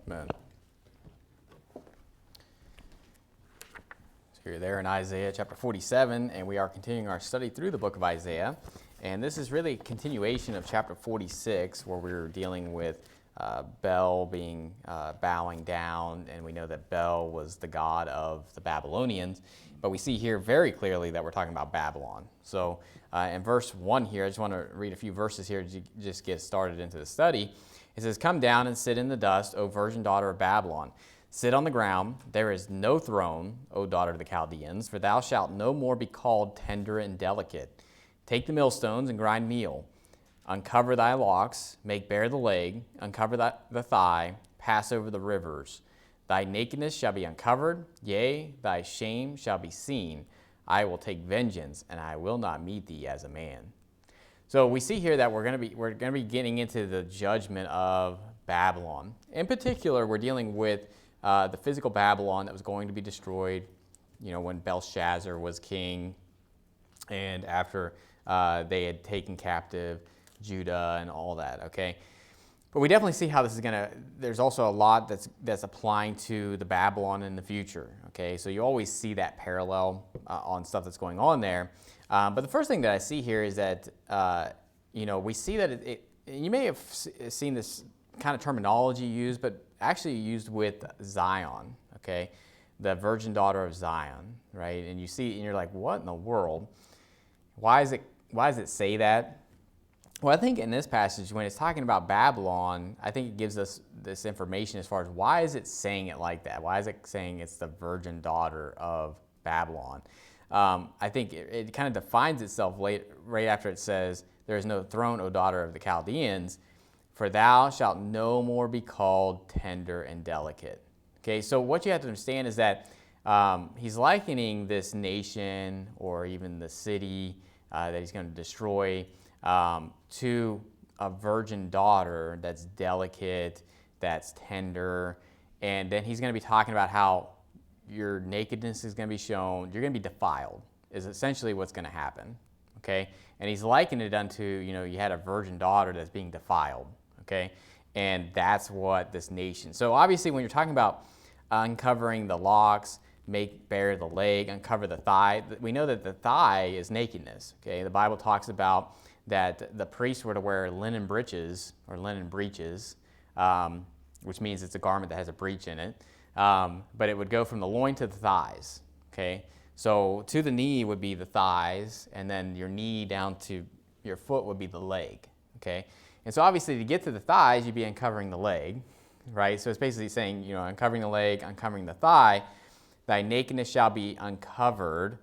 Amen. So you're there in Isaiah chapter 47, and we are continuing our study through the book of Isaiah. And this is really a continuation of chapter 46, where we're dealing with Bel being bowing down, and we know that Bel was the god of the Babylonians. But we see here very clearly that we're talking about Babylon. So in verse 1 here, I just want to read a few verses here to just get started into the study. It says, "Come down and sit in the dust, O virgin daughter of Babylon. Sit on the ground. There is no throne, O daughter of the Chaldeans, for thou shalt no more be called tender and delicate. Take the millstones and grind meal. Uncover thy locks, make bare the leg, uncover the thigh, pass over the rivers. Thy nakedness shall be uncovered, yea, thy shame shall be seen. I will take vengeance, and I will not meet thee as a man." So we see here that we're going to be getting into the judgment of Babylon. In particular, we're dealing with the physical Babylon that was going to be destroyed, when Belshazzar was king, and after they had taken captive Judah and all that. Okay, but we definitely see how this is there's also a lot that's applying to the Babylon in the future. Okay, so you always see that parallel on stuff that's going on there. But the first thing that I see here is that, we see that you may have seen this kind of terminology used, but actually used with Zion, okay? The virgin daughter of Zion, right? And you see, and you're like, what in the world? Why does it say that? Well, I think in this passage, when it's talking about Babylon, I think it gives us this information as far as why is it saying it like that? Why is it saying it's the virgin daughter of Babylon? I think it kind of defines itself right after it says, "There is no throne, O daughter of the Chaldeans, for thou shalt no more be called tender and delicate." Okay, so what you have to understand is that he's likening this nation or even the city that he's going to destroy to a virgin daughter that's delicate, that's tender, and then he's going to be talking about how your nakedness is going to be shown. You're going to be defiled is essentially what's going to happen, okay? And he's likening it unto, you had a virgin daughter that's being defiled, okay? And that's what this nation. So obviously when you're talking about uncovering the locks, make bare the leg, uncover the thigh, we know that the thigh is nakedness, okay? The Bible talks about that the priests were to wear linen breeches, which means it's a garment that has a breach in it. But it would go from the loin to the thighs, okay? So to the knee would be the thighs, and then your knee down to your foot would be the leg, okay? And so obviously to get to the thighs, you'd be uncovering the leg, right? So it's basically saying, uncovering the leg, uncovering the thigh, thy nakedness shall be uncovered,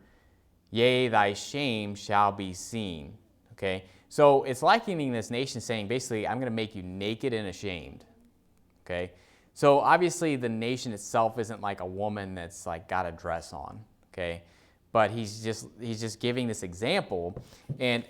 yea, thy shame shall be seen, okay? So it's likening this nation saying, basically, I'm going to make you naked and ashamed, okay? So obviously the nation itself isn't like a woman that's like got a dress on, okay? But he's just giving this example. And,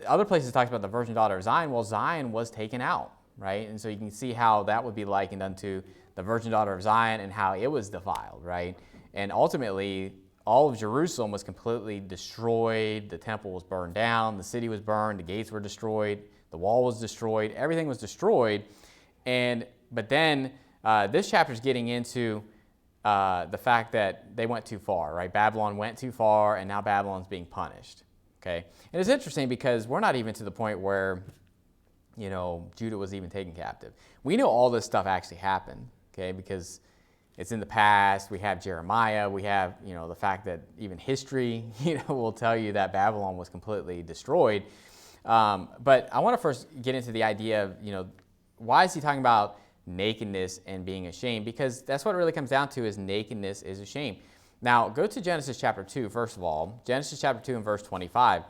other places talks about the virgin daughter of Zion. Well, Zion was taken out, right? And so you can see how that would be likened unto the virgin daughter of Zion and how it was defiled, right? And ultimately, all of Jerusalem was completely destroyed. The temple was burned down. The city was burned. The gates were destroyed. The wall was destroyed. Everything was destroyed. But then this chapter is getting into the fact that they went too far, right? Babylon went too far, and now Babylon's being punished, okay? And it's interesting because we're not even to the point where, Judah was even taken captive. We know all this stuff actually happened, okay, because it's in the past. We have Jeremiah. We have, the fact that even history, will tell you that Babylon was completely destroyed. But I want to first get into the idea of, why is he talking about nakedness and being ashamed? Because that's what it really comes down to, is nakedness is a shame. Now, go to Genesis chapter 2, first of all. Genesis chapter 2 and verse 25.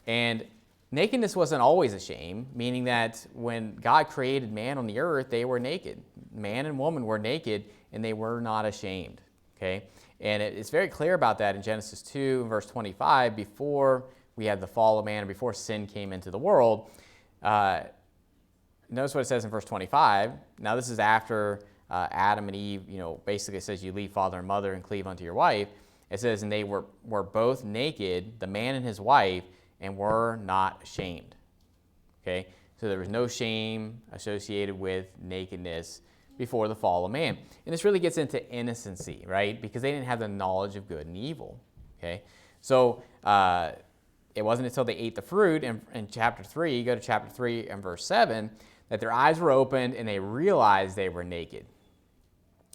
And nakedness wasn't always a shame, meaning that when God created man on the earth, they were naked. Man and woman were naked, and they were not ashamed, okay? And it's very clear about that in Genesis 2 and verse 25, before we had the fall of man and before sin came into the world. Notice what it says in verse 25. Now this is after Adam and Eve, basically it says you leave father and mother and cleave unto your wife. It says, and they were both naked, the man and his wife, and were not ashamed. Okay? So there was no shame associated with nakedness before the fall of man. And this really gets into innocency, right? Because they didn't have the knowledge of good and evil, okay? So it wasn't until they ate the fruit in chapter 3, you go to chapter 3 and verse 7, that their eyes were opened and they realized they were naked.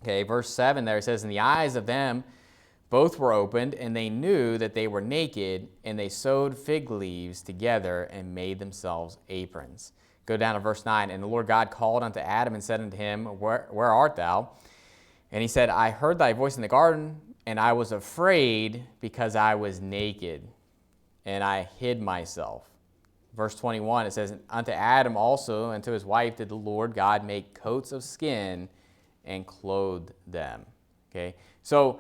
Okay, verse 7 there, it says, "And the eyes of them both were opened, and they knew that they were naked, and they sewed fig leaves together and made themselves aprons." Go down to verse 9. "And the Lord God called unto Adam and said unto him, Where art thou? And he said, I heard thy voice in the garden, and I was afraid because I was naked, and I hid myself." Verse 21, it says, "Unto Adam also and to his wife did the Lord God make coats of skin and clothed them." Okay, so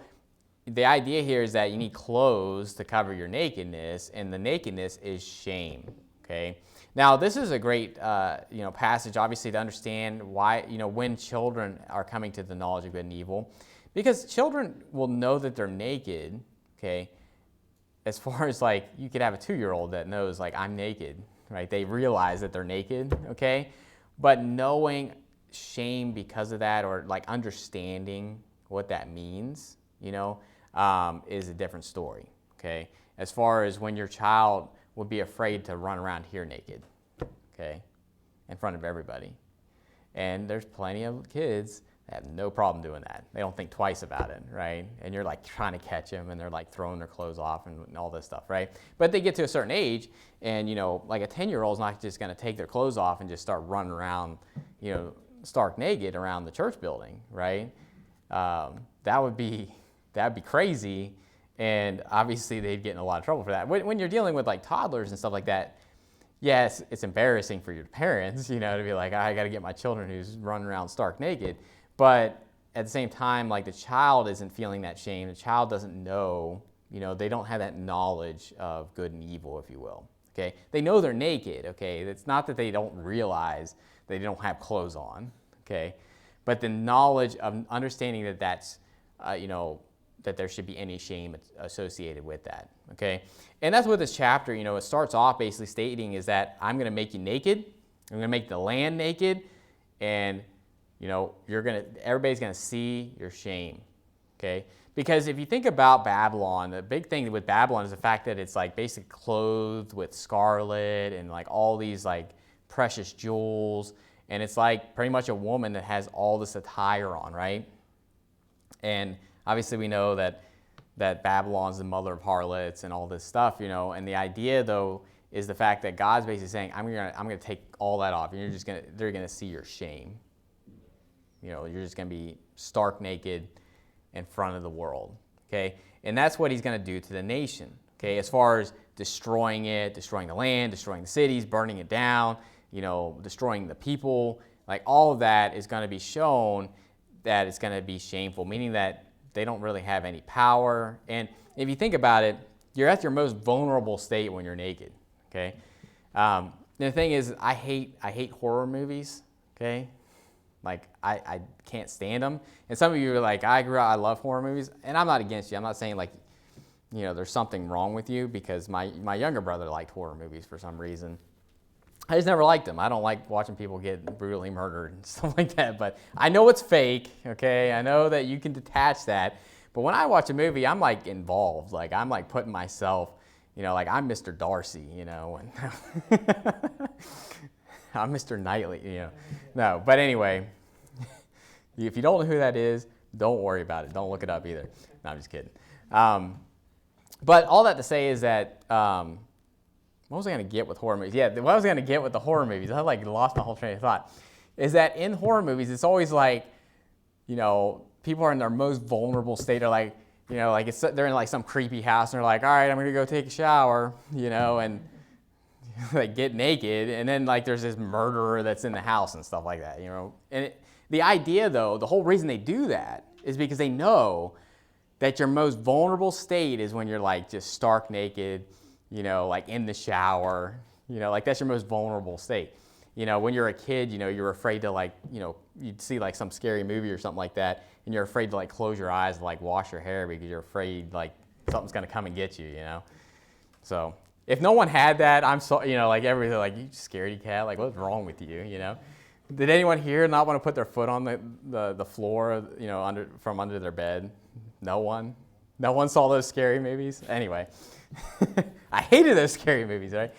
the idea here is that you need clothes to cover your nakedness, and the nakedness is shame. Okay, now this is a great passage, obviously, to understand why, when children are coming to the knowledge of good and evil, because children will know that they're naked. Okay, as far as like you could have a 2-year-old that knows like I'm naked, right? They realize that they're naked. Okay, but knowing shame because of that, or like understanding what that means, is a different story. Okay, as far as when your child would be afraid to run around here naked, okay, in front of everybody, and there's plenty of kids that have no problem doing that. They don't think twice about it, right? And you're like trying to catch them, and they're like throwing their clothes off and all this stuff, right? But they get to a certain age, and like a 10-year-old's not just going to take their clothes off and just start running around, stark naked around the church building, right? That would be crazy, and obviously they'd get in a lot of trouble for that. When you're dealing with like toddlers and stuff like that, yes, it's embarrassing for your parents, to be like, I got to get my children who's running around stark naked, but at the same time, like the child isn't feeling that shame. The child doesn't know, they don't have that knowledge of good and evil, if you will. Okay, they know they're naked. Okay, it's not that they don't realize they don't have clothes on. Okay, but the knowledge of understanding that that's, that there should be any shame associated with that. Okay, and that's what this chapter, it starts off basically stating is that I'm going to make you naked. I'm going to make the land naked, and everybody's going to see your shame. Okay, because if you think about Babylon, the big thing with Babylon is the fact that it's like basically clothed with scarlet and like all these like precious jewels. And it's like pretty much a woman that has all this attire on, right? And obviously we know that Babylon's the mother of harlots and all this stuff, And the idea, though, is the fact that God's basically saying, I'm gonna take all that off, and they're gonna see your shame. You're just gonna be stark naked in front of the world. Okay, and that's what He's gonna do to the nation. Okay, as far as destroying it, destroying the land, destroying the cities, burning it down. Destroying the people, like all of that is going to be shown that it's going to be shameful, meaning that they don't really have any power. And if you think about it, you're at your most vulnerable state when you're naked, okay? The thing is, I hate horror movies, okay? Like, I can't stand them. And some of you are like, I love horror movies, and I'm not against you. I'm not saying like, there's something wrong with you, because my younger brother liked horror movies for some reason. I just never liked them. I don't like watching people get brutally murdered and stuff like that. But I know it's fake, okay? I know that you can detach that. But when I watch a movie, I'm like involved. Like I'm like putting myself, like I'm Mr. Darcy, and I'm Mr. Knightley, No, but anyway, if you don't know who that is, don't worry about it. Don't look it up either. No, I'm just kidding. But all that to say is that... what was I going to get with horror movies? Yeah, what I was going to get with the horror movies, I like lost my whole train of thought, is that in horror movies, it's always like, people are in their most vulnerable state. They're like, they're in like some creepy house, and they're like, all right, I'm going to go take a shower, and like get naked, and then like there's this murderer that's in the house and stuff like that, And the idea, though, the whole reason they do that is because they know that your most vulnerable state is when you're like just stark naked, like in the shower, like that's your most vulnerable state. When you're a kid, you're afraid to like, you'd see like some scary movie or something like that, and you're afraid to like close your eyes and like wash your hair because you're afraid like something's gonna come and get you, So if no one had that, I'm so, like everything, like you scaredy cat, like what's wrong with you, Did anyone here not want to put their foot on the floor, from under their bed? No one? No one saw those scary movies? Anyway, I hated those scary movies, right?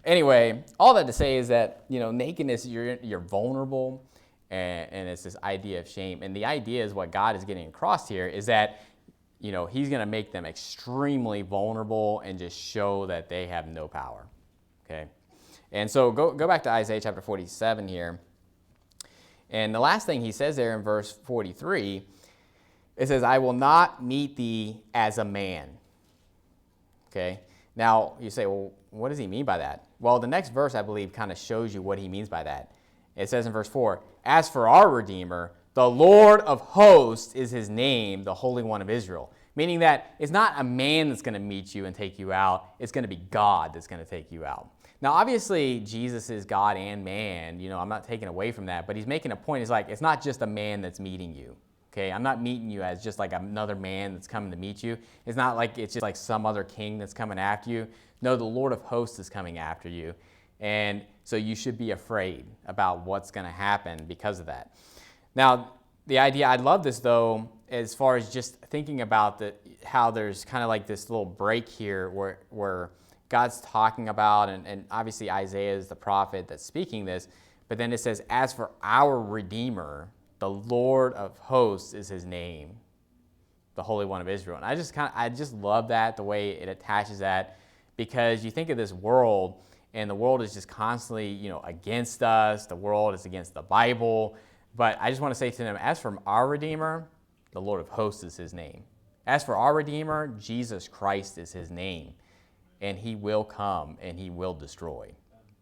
Anyway, all that to say is that, nakedness, you're vulnerable, and it's this idea of shame. And the idea is what God is getting across here is that, he's going to make them extremely vulnerable and just show that they have no power, okay? And so go back to Isaiah chapter 47 here. And the last thing he says there in verse 43, it says, I will not meet thee as a man. Okay? Now, you say, well, what does he mean by that? Well, the next verse, I believe, kind of shows you what he means by that. It says in verse 4, as for our Redeemer, the Lord of hosts is his name, the Holy One of Israel. Meaning that it's not a man that's going to meet you and take you out. It's going to be God that's going to take you out. Now, obviously, Jesus is God and man. I'm not taking away from that. But he's making a point. It's like, it's not just a man that's meeting you. Okay, I'm not meeting you as just like another man that's coming to meet you. It's not like it's just like some other king that's coming after you. No, the Lord of hosts is coming after you. And so you should be afraid about what's going to happen because of that. Now, the idea, I love this though, as far as just thinking about how there's kind of like this little break here where God's talking about, and obviously Isaiah is the prophet that's speaking this, but then it says, as for our Redeemer, the Lord of hosts is his name, the Holy One of Israel. And I just love that, the way it attaches that, because you think of this world, and the world is just constantly, against us. The world is against the Bible. But I just want to say to them, as for our Redeemer, the Lord of hosts is his name. As for our Redeemer, Jesus Christ is his name. And he will come and he will destroy.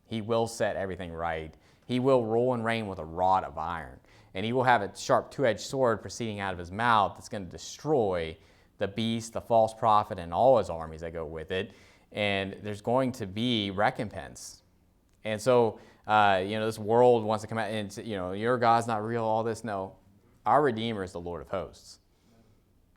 He will set everything right. He will rule and reign with a rod of iron. And he will have a sharp two-edged sword proceeding out of his mouth that's going to destroy the beast, the false prophet, and all his armies that go with it. And there's going to be recompense. And so, this world wants to come out and say, your God's not real, all this. No, our Redeemer is the Lord of hosts.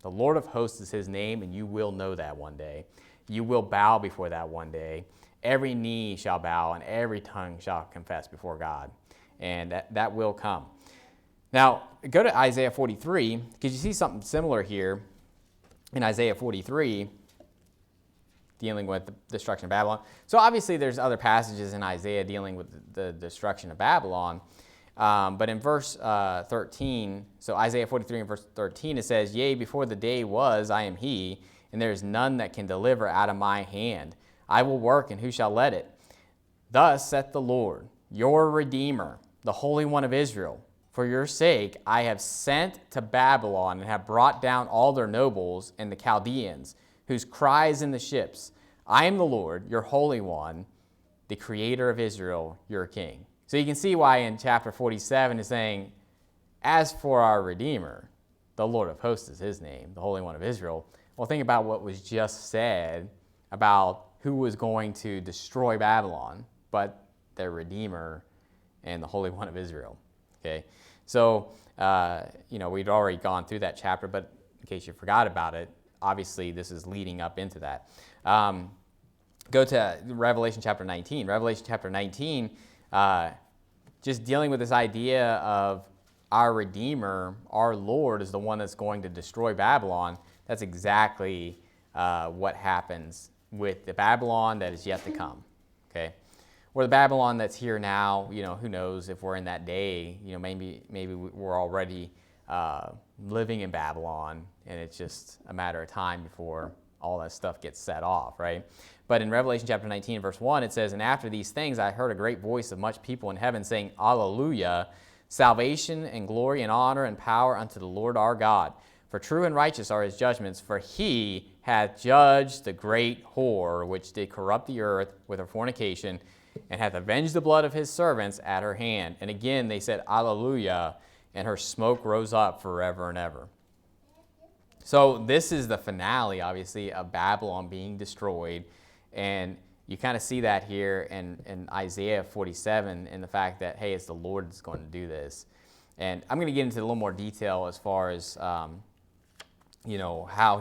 The Lord of hosts is his name, and you will know that one day. You will bow before that one day. Every knee shall bow, and every tongue shall confess before God. And that will come. Now, go to Isaiah 43, because you see something similar here in Isaiah 43, dealing with the destruction of Babylon. So obviously there's other passages in Isaiah dealing with the destruction of Babylon. But in verse 13, so Isaiah 43 and verse 13, it says, yea, before the day was, I am he, and there is none that can deliver out of my hand. I will work, and who shall let it? Thus saith the Lord, your Redeemer, the Holy One of Israel. For your sake I have sent to Babylon and have brought down all their nobles and the Chaldeans, whose cries in the ships, I am the Lord, your Holy One, the Creator of Israel, your King. So you can see why in chapter 47 is saying, as for our Redeemer, the Lord of hosts is his name, the Holy One of Israel. Well, think about what was just said about who was going to destroy Babylon, but their Redeemer and the Holy One of Israel. Okay, so, we'd already gone through that chapter, but in case you forgot about it, obviously this is leading up into that. Go to Revelation chapter 19. Revelation chapter 19, just dealing with this idea of our Redeemer, our Lord, is the one that's going to destroy Babylon. That's exactly what happens with the Babylon that is yet to come, okay? Or the Babylon that's here now, who knows if we're in that day, maybe we're already living in Babylon, and it's just a matter of time before all that stuff gets set off, right? But in Revelation chapter 19, verse 1, it says, and after these things I heard a great voice of much people in heaven saying, Alleluia, salvation and glory and honor and power unto the Lord our God. For true and righteous are his judgments, for he hath judged the great whore, which did corrupt the earth with her fornication, and hath avenged the blood of his servants at her hand. And again they said, Alleluia, and her smoke rose up forever and ever. So this is the finale, obviously, of Babylon being destroyed. And you kind of see that here in Isaiah 47, in the fact that, hey, it's the Lord that's going to do this. And I'm going to get into a little more detail as far as, how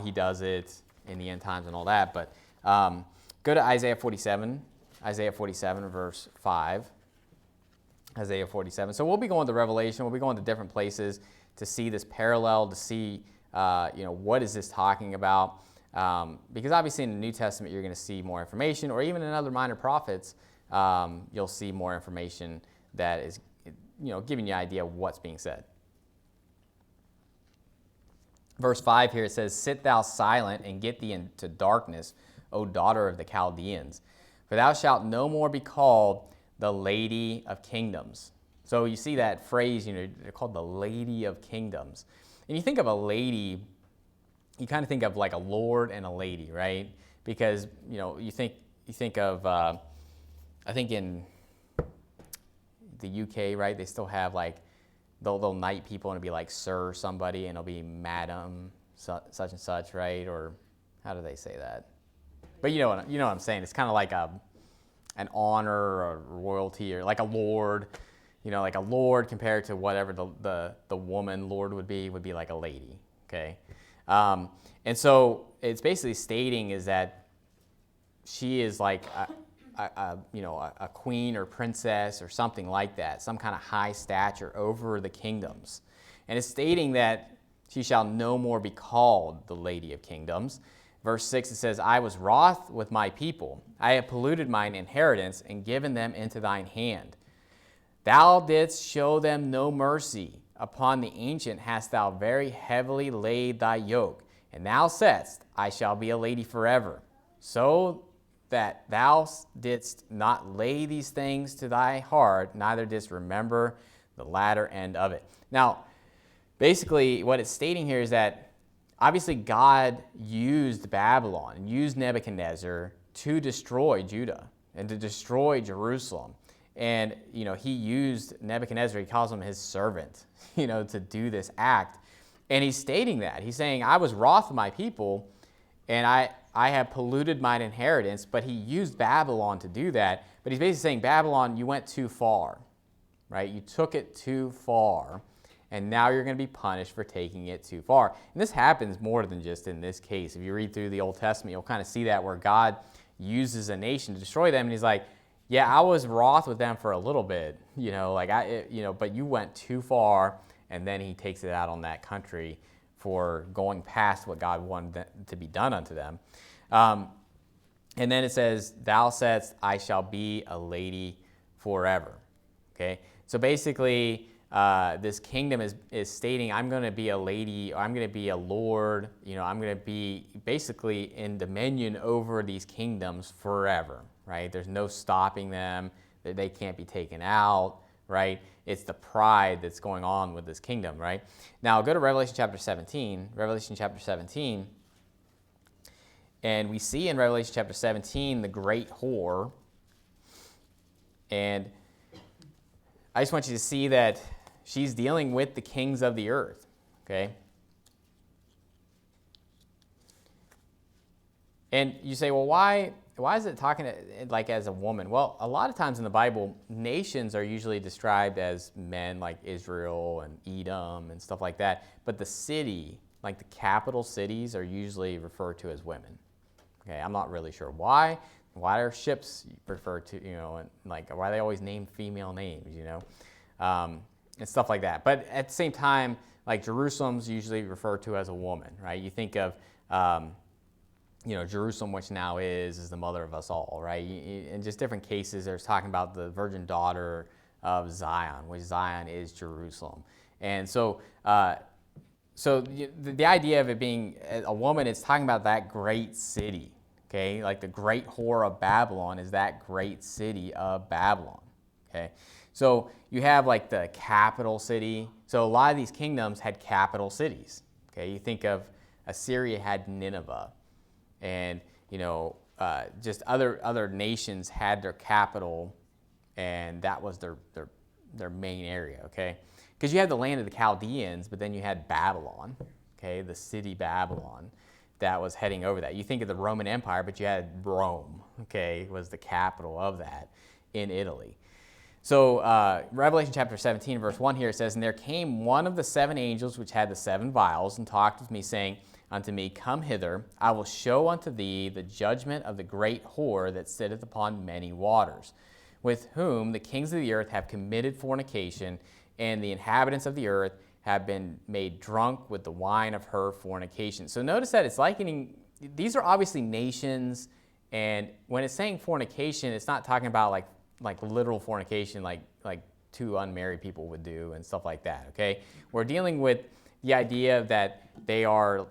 he does it in the end times and all that. But go to Isaiah 47, verse 5. Isaiah 47. So we'll be going to Revelation. We'll be going to different places to see this parallel, to see, what is this talking about? Because obviously in the New Testament, you're going to see more information, or even in other minor prophets, you'll see more information that is, giving you an idea of what's being said. Verse 5 here, it says, "Sit thou silent and get thee into darkness, O daughter of the Chaldeans, for thou shalt no more be called the Lady of Kingdoms." So you see that phrase, they're called the Lady of Kingdoms. And you think of a lady, you kind of think of like a lord and a lady, right? Because, you think of, I think in the UK, right, they still have like, they'll knight people and it'll be like sir somebody, and it'll be madam such and such, right? Or how do they say that? But you know what I'm saying. It's kind of like an honor or royalty, or like a lord, like a lord compared to whatever the woman lord would be like a lady, okay? And so it's basically stating is that she is like a queen or princess or something like that, some kind of high stature over the kingdoms. And it's stating that she shall no more be called the Lady of Kingdoms. Verse 6, it says, "I was wroth with my people. I have polluted mine inheritance and given them into thine hand. Thou didst show them no mercy. Upon the ancient hast thou very heavily laid thy yoke. And thou saidst, I shall be a lady forever. So that thou didst not lay these things to thy heart, neither didst remember the latter end of it." Now, basically what it's stating here is that obviously God used Babylon and used Nebuchadnezzar to destroy Judah and to destroy Jerusalem. And, he used Nebuchadnezzar, he calls him his servant, to do this act. And he's stating that. He's saying, I was wroth with my people, and I have polluted mine inheritance, but he used Babylon to do that. But he's basically saying, Babylon, you went too far, right? You took it too far, and now you're going to be punished for taking it too far. And this happens more than just in this case. If you read through the Old Testament, you'll kind of see that where God uses a nation to destroy them, and he's like, yeah, I was wroth with them for a little bit, but you went too far, and then he takes it out on that country for going past what God wanted to be done unto them. And then it says, "Thou saidst, I shall be a lady forever." Okay, so basically, this kingdom is stating, I'm going to be a lady, I'm going to be a lord, I'm going to be basically in dominion over these kingdoms forever, right? There's no stopping them, that they can't be taken out, right? It's the pride that's going on with this kingdom, right? Now, go to Revelation chapter 17. Revelation chapter 17. And we see in Revelation chapter 17 the great whore. And I just want you to see that she's dealing with the kings of the earth, okay? And you say, well, why is it talking like as a woman? Well, a lot of times in the Bible, nations are usually described as men, like Israel and Edom and stuff like that. But the city, like the capital cities, are usually referred to as women. Okay, I'm not really sure why. Why are ships referred to, and like why are they always named female names, and stuff like that. But at the same time, like Jerusalem's usually referred to as a woman, right? You think of Jerusalem, which now is the mother of us all, right? In just different cases, there's talking about the virgin daughter of Zion, which Zion is Jerusalem. And so the idea of it being a woman, it's talking about that great city, okay? Like the great whore of Babylon is that great city of Babylon, okay? So you have like the capital city. So a lot of these kingdoms had capital cities, okay? You think of Assyria had Nineveh. And, just other nations had their capital, and that was their main area, okay? Because you had the land of the Chaldeans, but then you had Babylon, okay, the city Babylon that was heading over that. You think of the Roman Empire, but you had Rome, okay, was the capital of that in Italy. So Revelation chapter 17, verse 1 here, it says, "And there came one of the seven angels which had the seven vials, and talked with me, saying unto me, Come hither, I will show unto thee the judgment of the great whore that sitteth upon many waters, with whom the kings of the earth have committed fornication, and the inhabitants of the earth have been made drunk with the wine of her fornication. So notice that it's likening, these are obviously nations, and when it's saying fornication, it's not talking about like literal fornication, like two unmarried people would do and stuff like that, okay? We're dealing with the idea that they are,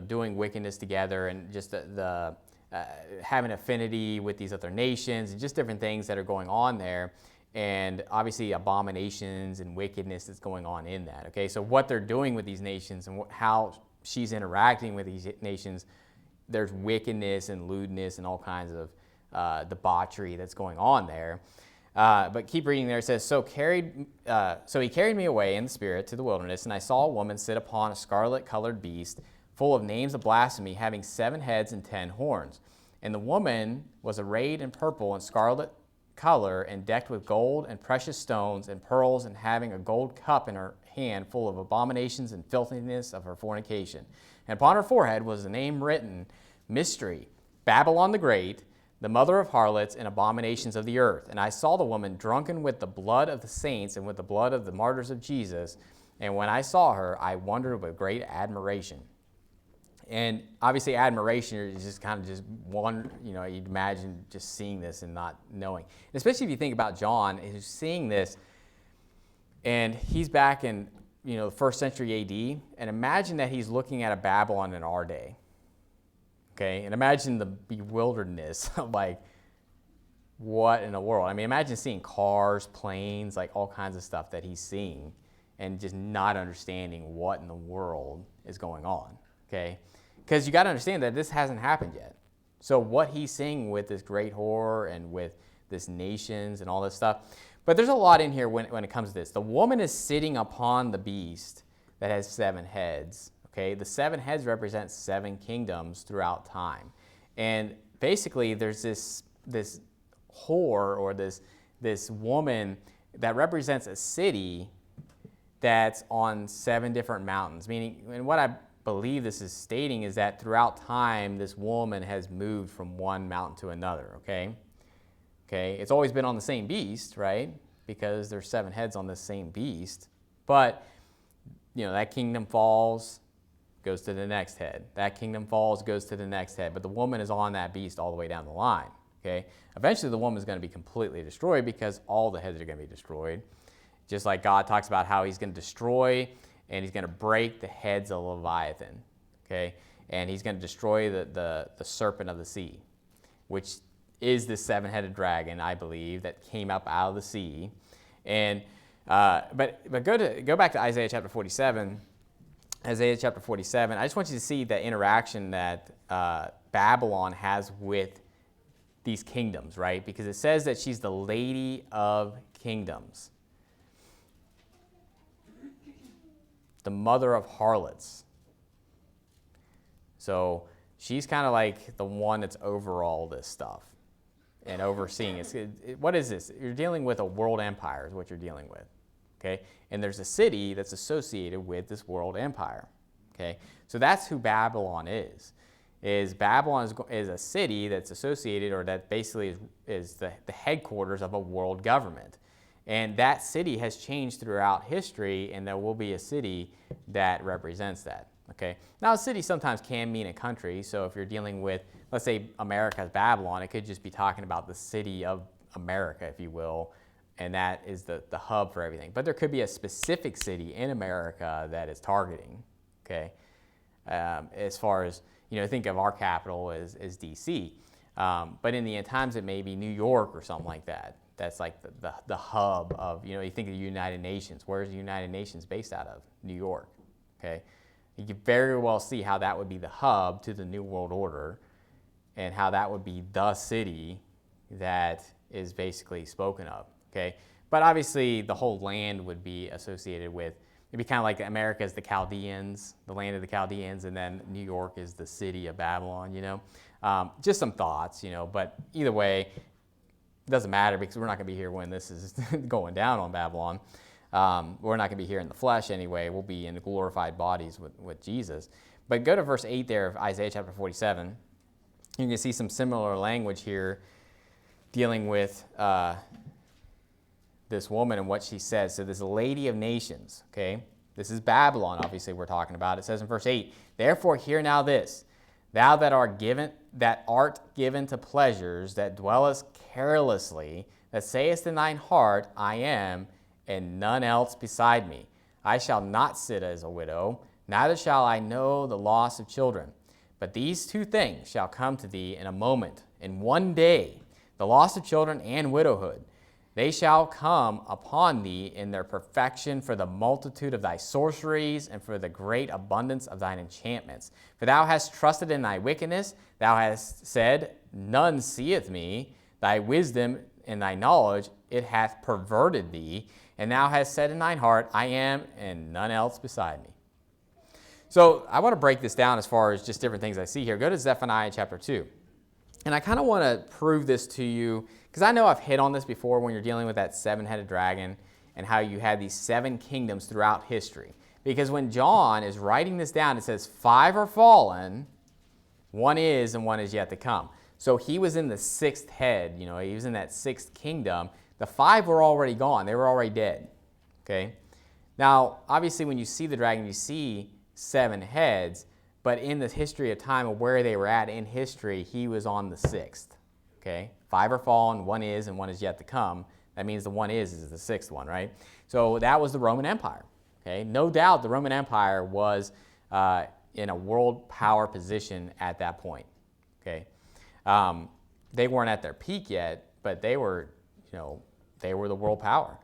doing wickedness together, and just the having affinity with these other nations, and just different things that are going on there, and obviously abominations and wickedness that's going on in that, okay? So what they're doing with these nations and how she's interacting with these nations, there's wickedness and lewdness and all kinds of debauchery that's going on there. But keep reading there. It says, so he carried me away in the spirit to the wilderness, and I saw a woman sit upon a scarlet-colored beast, full of names of blasphemy, having 7 heads and 10 horns. And the woman was arrayed in purple and scarlet color, and decked with gold and precious stones and pearls, and having a gold cup in her hand full of abominations and filthiness of her fornication. And upon her forehead was the name written, Mystery, Babylon the Great, the mother of harlots and abominations of the earth. And I saw the woman drunken with the blood of the saints and with the blood of the martyrs of Jesus. And when I saw her, I wondered with great admiration. And obviously admiration is just kind of just one, you'd imagine just seeing this and not knowing. And especially if you think about John, who's seeing this, and he's back in, the 1st century AD, and imagine that he's looking at a Babylon in our day. Okay, and imagine the bewilderedness of what in the world? I mean, imagine seeing cars, planes, all kinds of stuff that he's seeing, and just not understanding what in the world is going on, okay? Because you got to understand that this hasn't happened yet. So what he's seeing with this great horror and with this nations and all this stuff, but there's a lot in here when it comes to this. The woman is sitting upon the beast that has 7 heads. Okay, the 7 heads represent 7 kingdoms throughout time, and basically there's this whore, or this woman that represents a city that's on 7 different mountains. Meaning, and what I believe this is stating is that throughout time, this woman has moved from one mountain to another. Okay, it's always been on the same beast, right? Because there's 7 heads on the same beast, but that kingdom falls, goes to the next head. That kingdom falls, goes to the next head. But the woman is on that beast all the way down the line. Okay? Eventually the woman is going to be completely destroyed, because all the heads are going to be destroyed. Just like God talks about how he's going to destroy and he's going to break the heads of Leviathan. Okay? And he's going to destroy the serpent of the sea, which is the 7-headed dragon, I believe, that came up out of the sea. And but go back to Isaiah chapter 47. Isaiah chapter 47, I just want you to see the interaction that Babylon has with these kingdoms, right? Because it says that she's the lady of kingdoms, the mother of harlots. So she's kind of like the one that's over all this stuff and overseeing it. What is this? You're dealing with a world empire is what you're dealing with. Okay? And there's a city that's associated with this world empire. Okay? So that's who Babylon is. Babylon is a city that's associated, or that basically is the headquarters of a world government. And that city has changed throughout history, and there will be a city that represents that. Okay? Now, a city sometimes can mean a country. So if you're dealing with, let's say, America's Babylon, it could just be talking about the city of America, if you will, and that is the hub for everything. But there could be a specific city in America that is targeting, okay? As far as, think of our capital as D.C. But in the end times, it may be New York or something like that. That's like the hub of, you think of the United Nations. Where is the United Nations based out of? New York, okay? You could very well see how that would be the hub to the New World Order, and how that would be the city that is basically spoken of. Okay, but obviously the whole land would be associated with, it'd be kind of like America is the Chaldeans, the land of the Chaldeans, and then New York is the city of Babylon, Just some thoughts, but either way, it doesn't matter, because we're not going to be here when this is going down on Babylon. We're not going to be here in the flesh anyway. We'll be in the glorified bodies with Jesus. But go to verse 8 there of Isaiah chapter 47. You can see some similar language here dealing with this woman and what she says. So this lady of nations, okay? This is Babylon, obviously, we're talking about. It says in verse 8, therefore hear now this, thou that art given to pleasures, that dwellest carelessly, that sayest in thine heart, I am, and none else beside me. I shall not sit as a widow, neither shall I know the loss of children. But these two things shall come to thee in a moment, in one day, the loss of children and widowhood. They shall come upon thee in their perfection for the multitude of thy sorceries and for the great abundance of thine enchantments. For thou hast trusted in thy wickedness. Thou hast said, none seeth me. Thy wisdom and thy knowledge, it hath perverted thee. And thou hast said in thine heart, I am, and none else beside me. So I want to break this down as far as just different things I see here. Go to Zephaniah chapter 2. And I kind of want to prove this to you, because I know I've hit on this before when you're dealing with that seven-headed dragon and how you had these seven kingdoms throughout history. Because when John is writing this down, it says 5 are fallen, 1 is, and 1 is yet to come. So he was in the 6th head, he was in that 6th kingdom. The 5 were already gone. They were already dead, okay? Now, obviously, when you see the dragon, you see 7 heads, but in the history of time of where they were at in history, he was on the 6th, okay? 5 are fallen, 1 is, and 1 is yet to come. That means the 1 is the 6th one, right? So that was the Roman Empire, okay? No doubt the Roman Empire was in a world power position at that point, okay? They weren't at their peak yet, but they were, they were the world power.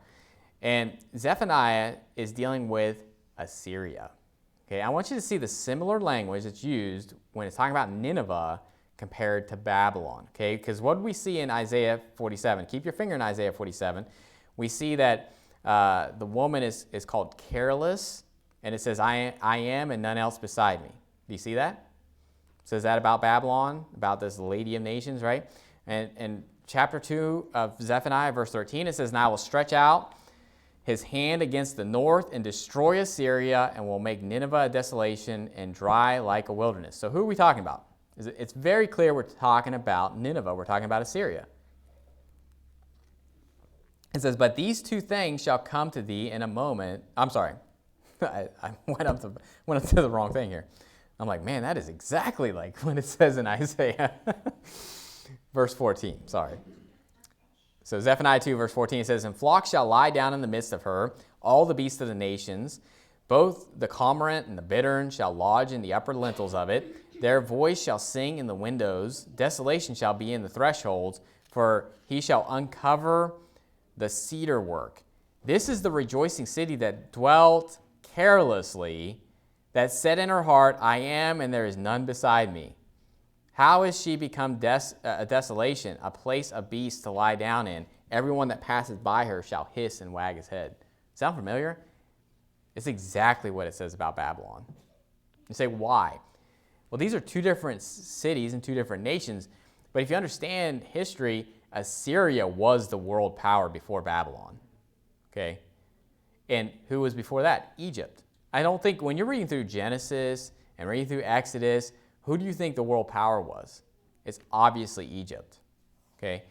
And Zephaniah is dealing with Assyria. Okay, I want you to see the similar language that's used when it's talking about Nineveh compared to Babylon. Okay, because what do we see in Isaiah 47? Keep your finger in Isaiah 47. We see that the woman is called careless, and it says, I am and none else beside me. Do you see that? It says that about Babylon, about this lady of nations, right? And chapter 2 of Zephaniah, verse 13, it says, and I will stretch out his hand against the north and destroy Assyria, and will make Nineveh a desolation and dry like a wilderness. So who are we talking about? It's very clear we're talking about Nineveh. We're talking about Assyria. It says, but these two things shall come to thee in a moment. I'm sorry. I went up to the wrong thing here. I'm like, man, that is exactly like what it says in Isaiah. Verse 14, sorry. So Zephaniah 2, verse 14, it says, and flocks shall lie down in the midst of her, all the beasts of the nations. Both the cormorant and the bittern shall lodge in the upper lintels of it. Their voice shall sing in the windows. Desolation shall be in the thresholds, for he shall uncover the cedar work. This is the rejoicing city that dwelt carelessly, that said in her heart, I am, and there is none beside me. How is she become a desolation, a place of beasts to lie down in? Everyone that passes by her shall hiss and wag his head. Sound familiar? It's exactly what it says about Babylon. You say, why? Well, these are two different cities and two different nations. But if you understand history, Assyria was the world power before Babylon. Okay? And who was before that? Egypt. I don't think, when you're reading through Genesis and reading through Exodus, who do you think the world power was? It's obviously Egypt, okay?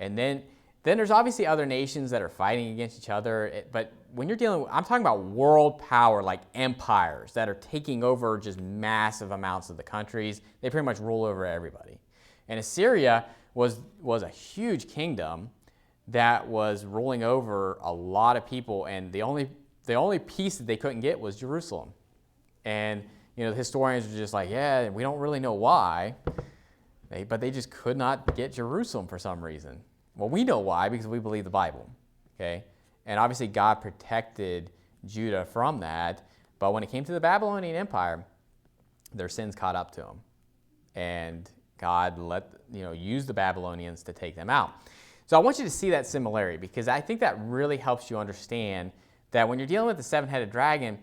And then there's obviously other nations that are fighting against each other, but when you're dealing with, I'm talking about world power, like empires that are taking over just massive amounts of the countries. They pretty much rule over everybody. And Assyria was a huge kingdom that was ruling over a lot of people, and the only piece that they couldn't get was Jerusalem. And the historians are just like, yeah, we don't really know why, but they just could not get Jerusalem for some reason. Well, we know why, because we believe the Bible, okay? And obviously God protected Judah from that, but when it came to the Babylonian Empire, their sins caught up to them. And God used the Babylonians to take them out. So I want you to see that similarity, because I think that really helps you understand that when you're dealing with the seven-headed dragon,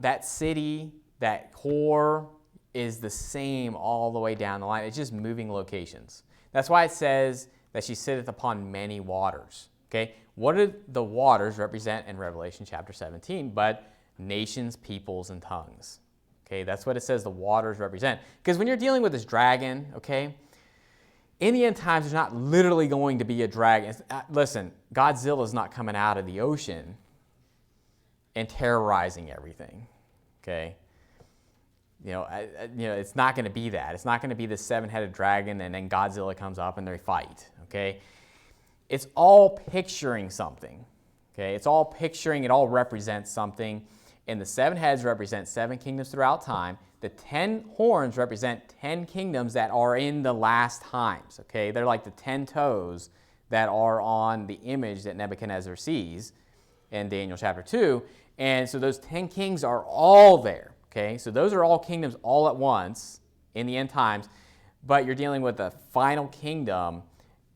that city, that core is the same all the way down the line. It's just moving locations. That's why it says that she sitteth upon many waters. Okay? What do the waters represent in Revelation chapter 17? But nations, peoples, and tongues. Okay? That's what it says the waters represent. Because when you're dealing with this dragon, okay, in the end times, there's not literally going to be a dragon. Listen, Godzilla is not coming out of the ocean and terrorizing everything, okay? It's not going to be that. It's not going to be this seven-headed dragon and then Godzilla comes up and they fight, okay? It's all picturing something, okay? It's all picturing, it all represents something. And the seven heads represent seven kingdoms throughout time. The 10 horns represent 10 kingdoms that are in the last times, okay? They're like the 10 toes that are on the image that Nebuchadnezzar sees in Daniel chapter 2. And so those 10 kings are all there, okay? So those are all kingdoms all at once in the end times, but you're dealing with a final kingdom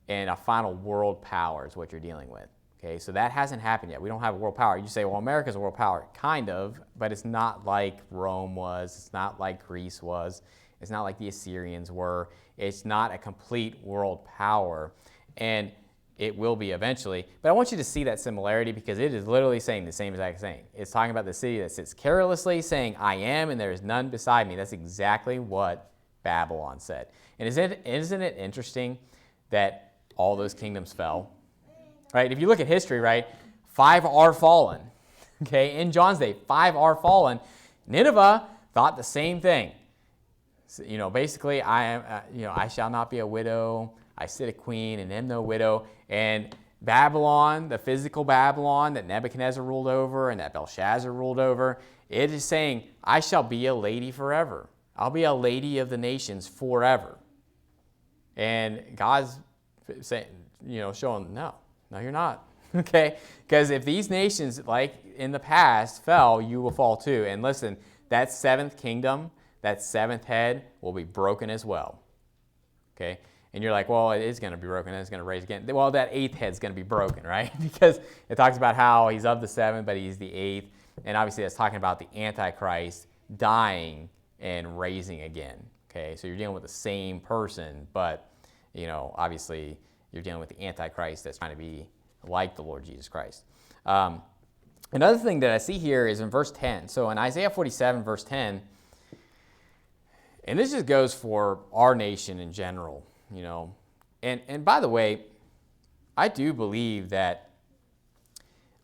and a final world power is what you're dealing with. Okay, so that hasn't happened yet. We don't have a world power. You say, well, America's a world power. Kind of, but it's not like Rome was. It's not like Greece was. It's not like the Assyrians were. It's not a complete world power, and it will be eventually. But I want you to see that similarity because it is literally saying the same exact thing. It's talking about the city that sits carelessly, saying, I am, and there is none beside me. That's exactly what Babylon said. And isn't it interesting that all those kingdoms fell? Right? If you look at history, right, 5 are fallen. Okay, in John's day, 5 are fallen. Nineveh thought the same thing. So, basically, I shall not be a widow. I sit a queen and am no widow. And Babylon, the physical Babylon that Nebuchadnezzar ruled over and that Belshazzar ruled over, it is saying, I shall be a lady forever. I'll be a lady of the nations forever. And God's saying, showing, no, you're not, okay? Because if these nations, like in the past, fell, you will fall too. And listen, that 7th kingdom, that 7th head will be broken as well, okay? And you're like, well, it is going to be broken, and it's going to raise again. Well, that 8th head's going to be broken, right? Because it talks about how he's of the 7, but he's the 8th. And obviously that's talking about the Antichrist dying and raising again, okay? So you're dealing with the same person, but, obviously you're dealing with the Antichrist that's trying to be like the Lord Jesus Christ. Another thing that I see here is in verse 10. So in Isaiah 47, verse 10, and this just goes for our nation in general, And by the way, I do believe that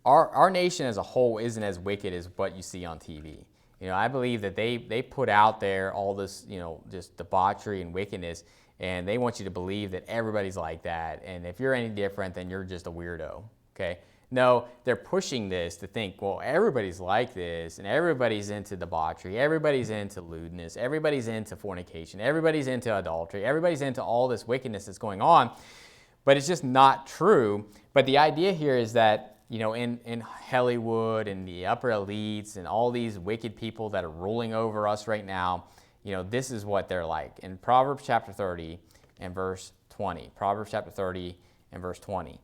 our nation as a whole isn't as wicked as what you see on TV. I believe that they put out there all this, just debauchery and wickedness, and they want you to believe that everybody's like that, and if you're any different, then you're just a weirdo, okay? No, they're pushing this to think, well, everybody's like this, and everybody's into debauchery, everybody's into lewdness, everybody's into fornication, everybody's into adultery, everybody's into all this wickedness that's going on, but it's just not true. But the idea here is that, in Hollywood and the upper elites and all these wicked people that are ruling over us right now, this is what they're like. In Proverbs chapter 30 and verse 20. Proverbs chapter 30 and verse 20.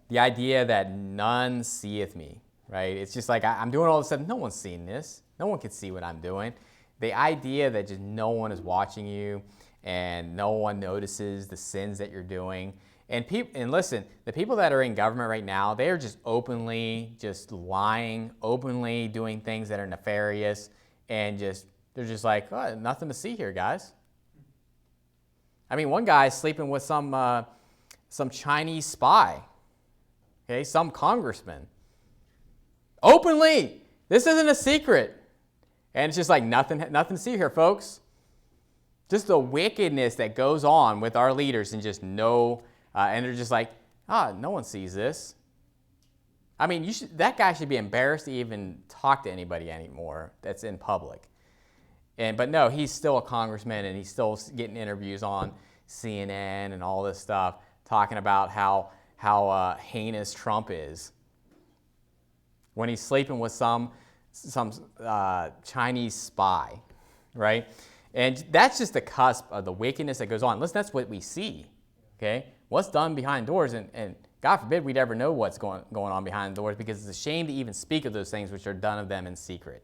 The idea that none seeth me, right? It's just like I'm doing all this stuff. No one's seeing this. No one can see what I'm doing. The idea that just no one is watching you and no one notices the sins that you're doing. And listen, the people that are in government right now, they are just openly just lying, openly doing things that are nefarious, and they're just like, oh, nothing to see here, guys. I mean, one guy's sleeping with some Chinese spy, okay, some congressman. Openly, this isn't a secret, and it's just like nothing to see here, folks. Just the wickedness that goes on with our leaders, and just and they're just like, no one sees this. I mean, that guy should be embarrassed to even talk to anybody anymore that's in public. But no, he's still a congressman, and he's still getting interviews on CNN and all this stuff, talking about how heinous Trump is when he's sleeping with some Chinese spy, right? And that's just the cusp of the wickedness that goes on. Listen, that's what we see, okay? What's done behind doors, and God forbid we'd ever know what's going on behind the doors, because it's a shame to even speak of those things which are done of them in secret.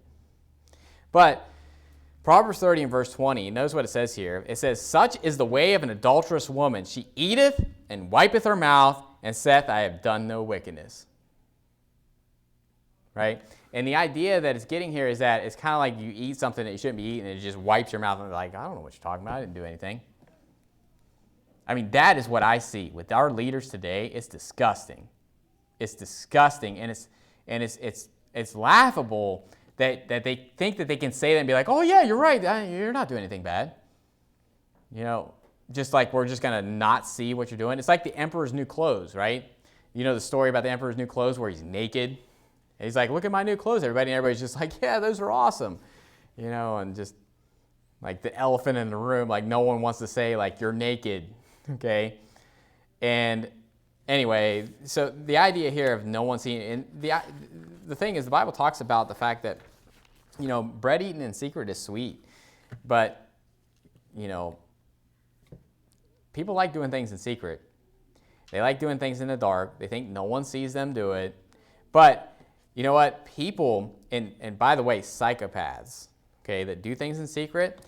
But Proverbs 30 and verse 20, notice what it says here. It says, such is the way of an adulterous woman. She eateth and wipeth her mouth, and saith, I have done no wickedness. right? And the idea that it's getting here is that it's kind of like you eat something that you shouldn't be eating and it just wipes your mouth and you're like, I don't know what you're talking about. I didn't do anything. I mean, that is what I see with our leaders today. It's disgusting. It's disgusting, and it's laughable that they think that they can say that and be like, oh yeah, you're right. You're not doing anything bad. You know, just like we're just gonna not see what you're doing. It's like the emperor's new clothes, right? You know the story about the emperor's new clothes where he's naked. And he's like, look at my new clothes, everybody. And everybody's just like, yeah, those are awesome. You know, and just like the elephant in the room, like no one wants to say like you're naked, okay? And anyway, so the idea here of no one seeing, and the thing is the Bible talks about the fact that, you know, bread eaten in secret is sweet, but, you know, people like doing things in secret. They like doing things in the dark. They think no one sees them do it. But you know what? People, and by the way, psychopaths, okay, that do things in secret,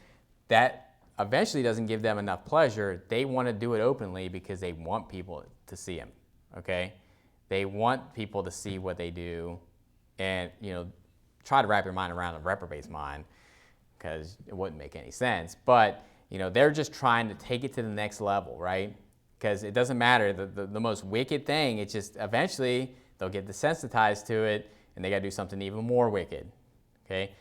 that eventually doesn't give them enough pleasure. They want to do it openly because they want people to see them, okay? They want people to see what they do and, you know, try to wrap your mind around a reprobate's mind because it wouldn't make any sense. But, you know, they're just trying to take it to the next level, right? Because it doesn't matter. The most wicked thing, it's just eventually they'll get desensitized to it and they got to do something even more wicked, okay?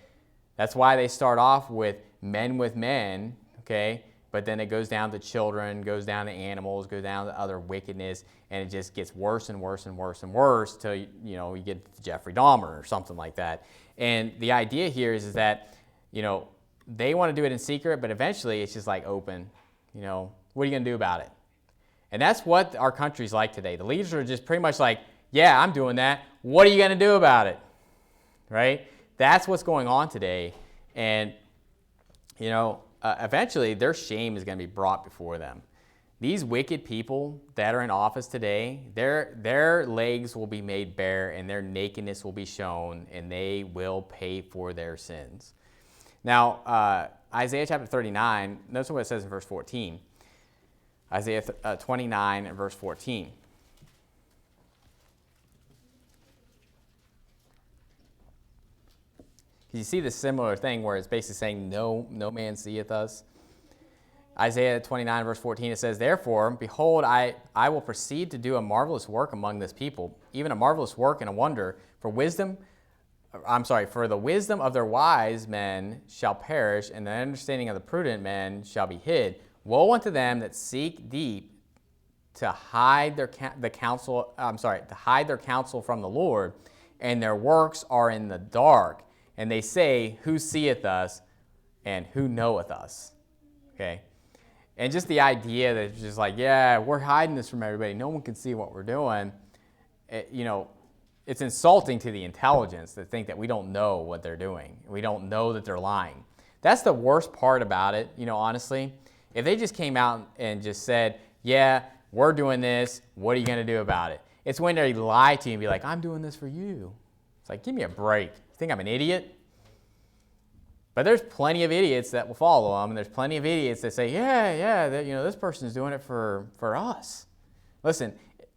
That's why they start off with men, okay? But then it goes down to children, goes down to animals, goes down to other wickedness, and it just gets worse and worse and worse and worse till, you know, you get to Jeffrey Dahmer or something like that. And the idea here is that, you know, they want to do it in secret, but eventually it's just like open. You know, what are you going to do about it? And that's what our country's like today. The leaders are just pretty much like, yeah, I'm doing that. What are you going to do about it? Right? That's what's going on today. And, you know, eventually their shame is going to be brought before them. These wicked people that are in office today, their legs will be made bare and their nakedness will be shown and they will pay for their sins. Now, Isaiah chapter 39, notice what it says in verse 14. Isaiah 29 and verse 14. You see this similar thing where it's basically saying, no man seeth us. Isaiah 29 verse 14, it says, therefore, behold, I will proceed to do a marvelous work among this people, even a marvelous work and a wonder, for the wisdom of their wise men shall perish, and the understanding of the prudent men shall be hid. Woe unto them that seek deep to hide their counsel from the Lord, and their works are in the dark. And they say, who seeth us, and who knoweth us? Okay? And just the idea that it's just like, yeah, we're hiding this from everybody. No one can see what we're doing. You know, it's insulting to the intelligence to think that we don't know what they're doing. We don't know that they're lying. That's the worst part about it, you know, honestly. If they just came out and just said, yeah, we're doing this, what are you going to do about it? It's when they lie to you and be like, I'm doing this for you. It's like, give me a break. You think I'm an idiot? But there's plenty of idiots that will follow them, and there's plenty of idiots that say, yeah, that, you know, this person's doing it for us. Listen,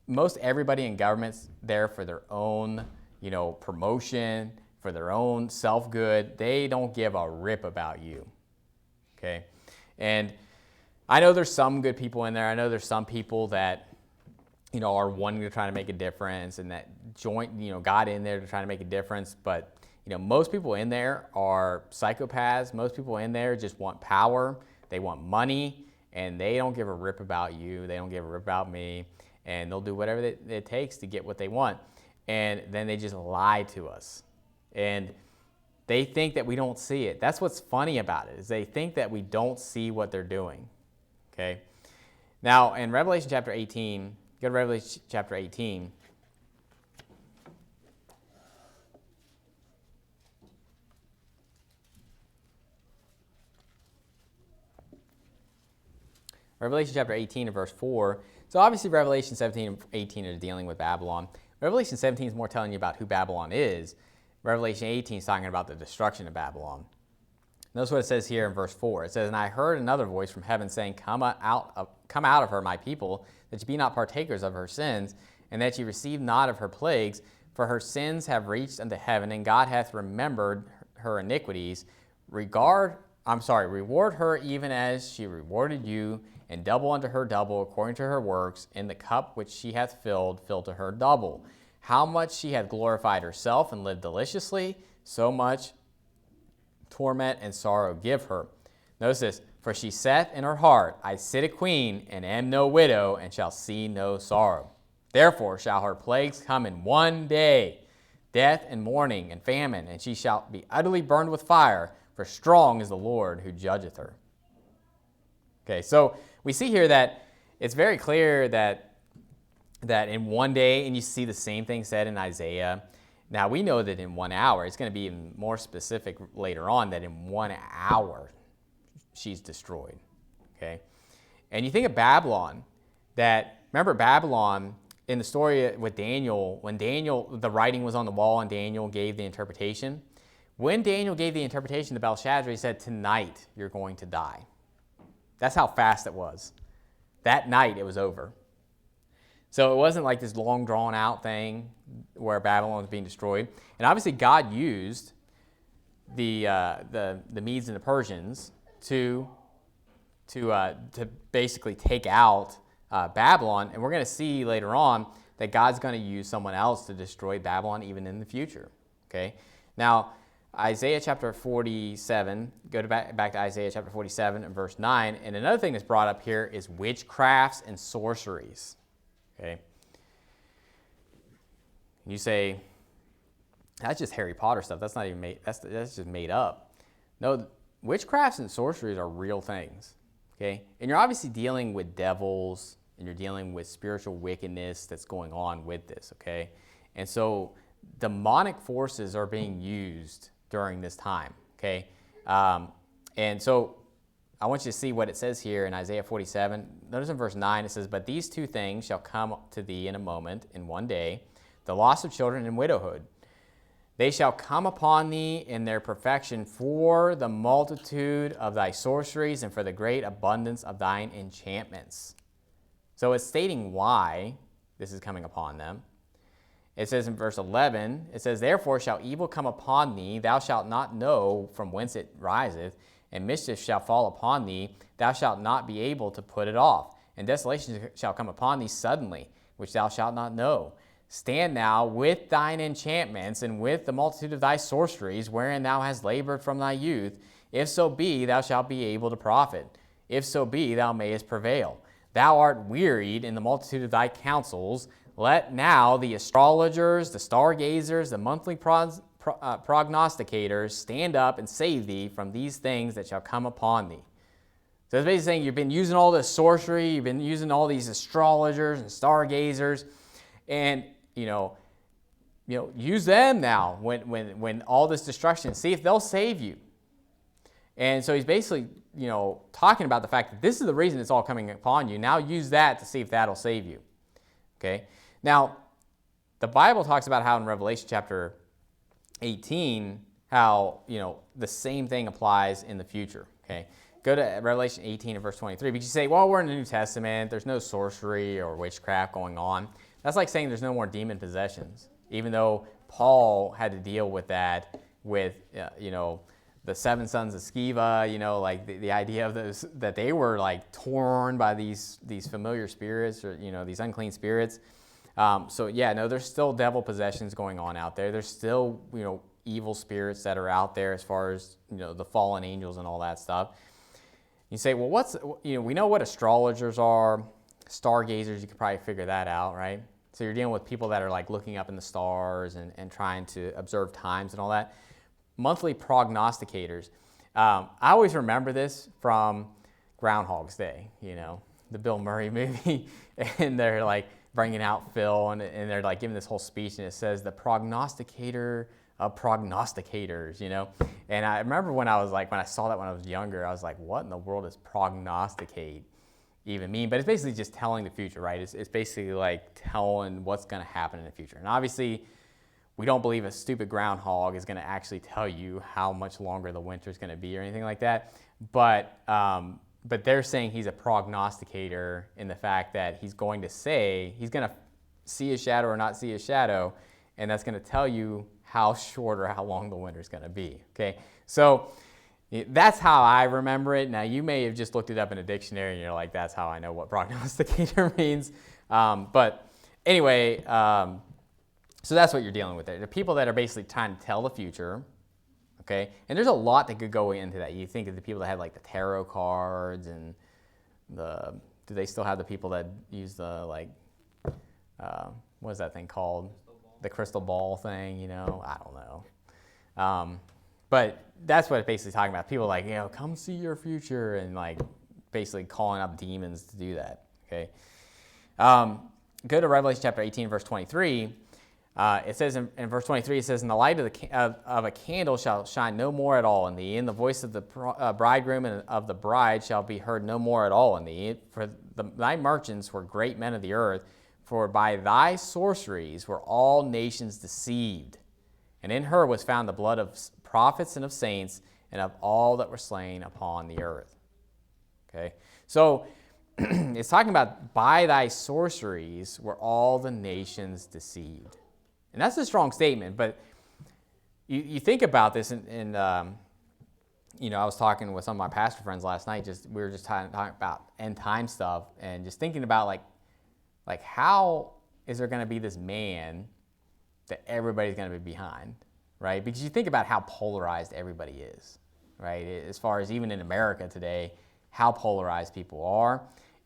most everybody in government's there for their own, you know, promotion, for their own self-good. They don't give a rip about you, okay? And I know there's some good people in there. I know there's some people that, you know, are wanting to try to make a difference and that got in there to try to make a difference. But, you know, most people in there are psychopaths. Most people in there just want power. They want money, and they don't give a rip about you. They don't give a rip about me, and they'll do whatever it takes to get what they want. And then they just lie to us. And they think that we don't see it. That's what's funny about it, is they think that we don't see what they're doing, okay? Now, in Revelation chapter 18, go to Revelation chapter 18. Revelation chapter 18 and verse 4. So obviously Revelation 17 and 18 are dealing with Babylon. Revelation 17 is more telling you about who Babylon is. Revelation 18 is talking about the destruction of Babylon. Notice what it says here in verse 4. It says, and I heard another voice from heaven saying, come out of her, my people, that ye be not partakers of her sins, and that ye receive not of her plagues. For her sins have reached unto heaven, and God hath remembered her iniquities. Reward her even as she rewarded you, and double unto her double according to her works. In the cup which she hath filled, fill to her double. How much she hath glorified herself and lived deliciously, so much torment and sorrow give her. Notice this, for she saith in her heart, I sit a queen, and am no widow, and shall see no sorrow. Therefore shall her plagues come in one day, death and mourning and famine, and she shall be utterly burned with fire, for strong is the Lord who judgeth her. Okay, so we see here that it's very clear that in one day, and you see the same thing said in Isaiah. Now we know that in 1 hour, it's going to be even more specific later on, that in 1 hour she's destroyed. Okay, and you think of Babylon, remember Babylon in the story with Daniel, when the writing was on the wall and Daniel gave the interpretation. When Daniel gave the interpretation to Belshazzar, he said, tonight you're going to die. That's how fast it was. That night it was over. So it wasn't like this long drawn out thing where Babylon was being destroyed. And obviously God used the Medes and the Persians to basically take out Babylon. And we're going to see later on that God's going to use someone else to destroy Babylon even in the future. Okay. Now, Isaiah chapter 47, back to Isaiah chapter 47 and verse 9. And another thing that's brought up here is witchcrafts and sorceries. Okay. You say, that's just Harry Potter stuff. That's not even made, that's just made up. No, witchcrafts and sorceries are real things. Okay. And you're obviously dealing with devils, and you're dealing with spiritual wickedness that's going on with this. Okay. And so demonic forces are being used during this time. Okay. And so I want you to see what it says here in Isaiah 47. Notice in verse 9 it says, but these two things shall come to thee in a moment, in one day, the loss of children and widowhood. They shall come upon thee in their perfection for the multitude of thy sorceries and for the great abundance of thine enchantments. So it's stating why this is coming upon them. It says in verse 11, it says, therefore shall evil come upon thee, thou shalt not know from whence it riseth, and mischief shall fall upon thee, thou shalt not be able to put it off. And desolation shall come upon thee suddenly, which thou shalt not know. Stand now with thine enchantments, and with the multitude of thy sorceries, wherein thou hast labored from thy youth. If so be, thou shalt be able to profit. If so be, thou mayest prevail. Thou art wearied in the multitude of thy counsels. Let now the astrologers, the stargazers, the monthly prognosticators stand up and save thee from these things that shall come upon thee. So it's basically saying you've been using all this sorcery, you've been using all these astrologers and stargazers, and use them now when all this destruction. See if they'll save you. And so he's basically talking about the fact that this is the reason it's all coming upon you. Now use that to see if that'll save you. Okay. Now, the Bible talks about how in Revelation chapter 18, how, the same thing applies in the future. Okay. Go to Revelation 18 and verse 23. But you say, well, we're in the New Testament. There's no sorcery or witchcraft going on. That's like saying there's no more demon possessions, even though Paul had to deal with that with, the 7 sons of Sceva, like the idea of those, that they were like torn by these familiar spirits or, these unclean spirits. There's still devil possessions going on out there. There's still, evil spirits that are out there as far as, the fallen angels and all that stuff. You say, well, we know what astrologers are, stargazers, you could probably figure that out, right? So you're dealing with people that are like looking up in the stars and trying to observe times and all that. Monthly prognosticators. I always remember this from Groundhog's Day, the Bill Murray movie, and they're like bringing out Phil and they're like giving this whole speech, and it says the prognosticator of prognosticators, And I remember when I saw that when I was younger, I was like, what in the world does prognosticate even mean? But it's basically just telling the future, right? It's basically like telling what's going to happen in the future. And obviously, we don't believe a stupid groundhog is going to actually tell you how much longer the winter is going to be or anything like that. But they're saying he's a prognosticator in the fact that he's going to say, he's going to see a shadow or not see a shadow, and that's going to tell you how short or how long the winter is going to be. Okay, so that's how I remember it. Now, you may have just looked it up in a dictionary and you're like, that's how I know what prognosticator means. But anyway, so that's what you're dealing with there. The people that are basically trying to tell the future, okay? And there's a lot that could go into that. You think of the people that have like the tarot cards and do they still have the people that use the what is that thing called? The crystal ball thing, I don't know. But that's what it's basically talking about. People like, come see your future, and like basically calling up demons to do that, okay? Go to Revelation chapter 18, verse 23. It says in verse 23, it says, "And the light of a candle shall shine no more at all in thee, and the voice of the bridegroom and of the bride shall be heard no more at all in thee. For thy merchants were great men of the earth, for by thy sorceries were all nations deceived. And in her was found the blood of prophets and of saints and of all that were slain upon the earth." Okay, so it's talking about by thy sorceries were all the nations deceived. And that's a strong statement, but you think about this, and I was talking with some of my pastor friends last night. We were just talking about end time stuff, and just thinking about like how is there going to be this man that everybody's going to be behind, right? Because you think about how polarized everybody is, right? As far as even in America today, how polarized people are.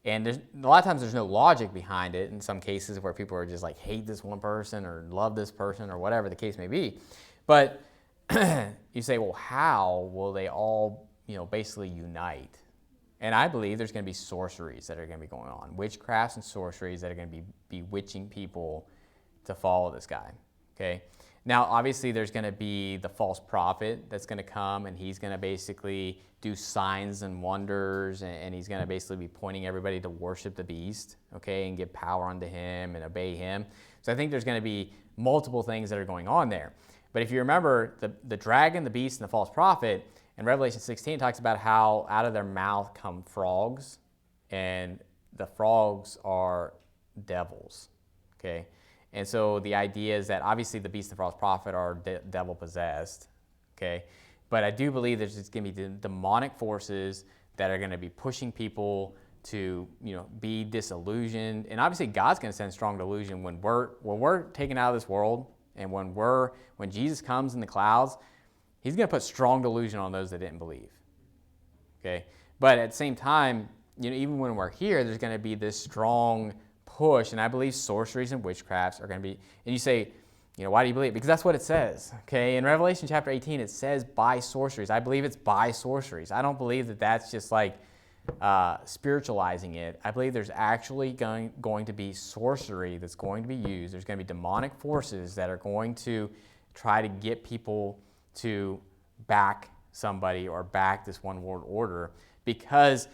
And a lot of times there's no logic behind it in some cases, where people are just like hate this one person or love this person or whatever the case may be. But you say, well, how will they all, basically unite? And I believe there's going to be sorceries that are going to be going on, witchcrafts and sorceries that are going to be bewitching people to follow this guy, okay? Now, obviously, there's going to be the false prophet that's going to come, and he's going to basically do signs and wonders, and he's going to basically be pointing everybody to worship the beast, okay, and give power unto him and obey him. So I think there's going to be multiple things that are going on there. But if you remember, the dragon, the beast, and the false prophet, in Revelation 16 talks about how out of their mouth come frogs, and the frogs are devils, okay? And so the idea is that obviously the beast and the false prophet are devil possessed, okay? But I do believe there's just going to be demonic forces that are going to be pushing people to, be disillusioned. And obviously God's going to send strong delusion when we're taken out of this world, and when Jesus comes in the clouds, he's going to put strong delusion on those that didn't believe, okay? But at the same time, even when we're here, there's going to be this strong push, and I believe sorceries and witchcrafts are going to be, and you say, why do you believe? Because that's what it says, okay? In Revelation chapter 18, it says by sorceries. I believe it's by sorceries. I don't believe that that's just like spiritualizing it. I believe there's actually going to be sorcery that's going to be used. There's going to be demonic forces that are going to try to get people to back somebody or back this one world order, because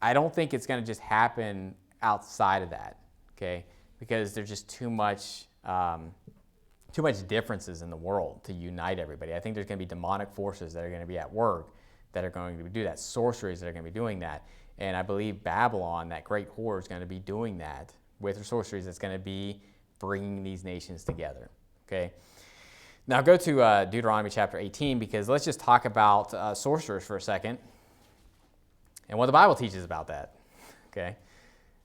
I don't think it's going to just happen outside of that, okay? Because there's just too much differences in the world to unite everybody. I think there's going to be demonic forces that are going to be at work that are going to do that, sorceries that are going to be doing that. And I believe Babylon, that great whore, is going to be doing that with her sorceries. That's going to be bringing these nations together, okay? Now go to Deuteronomy chapter 18, because let's just talk about sorcerers for a second and what the Bible teaches about that, okay?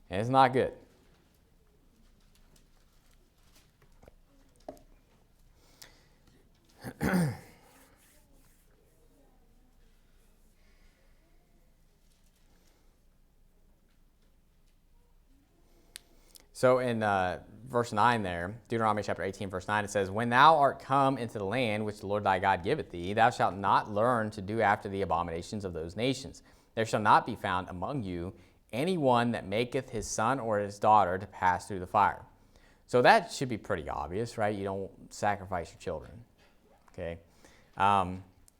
And it's not good. So in verse 9 there, Deuteronomy chapter 18, verse 9, it says, "When thou art come into the land which the Lord thy God giveth thee, thou shalt not learn to do after the abominations of those nations. There shall not be found among you any one that maketh his son or his daughter to pass through the fire." So that should be pretty obvious, right? You don't sacrifice your children, okay?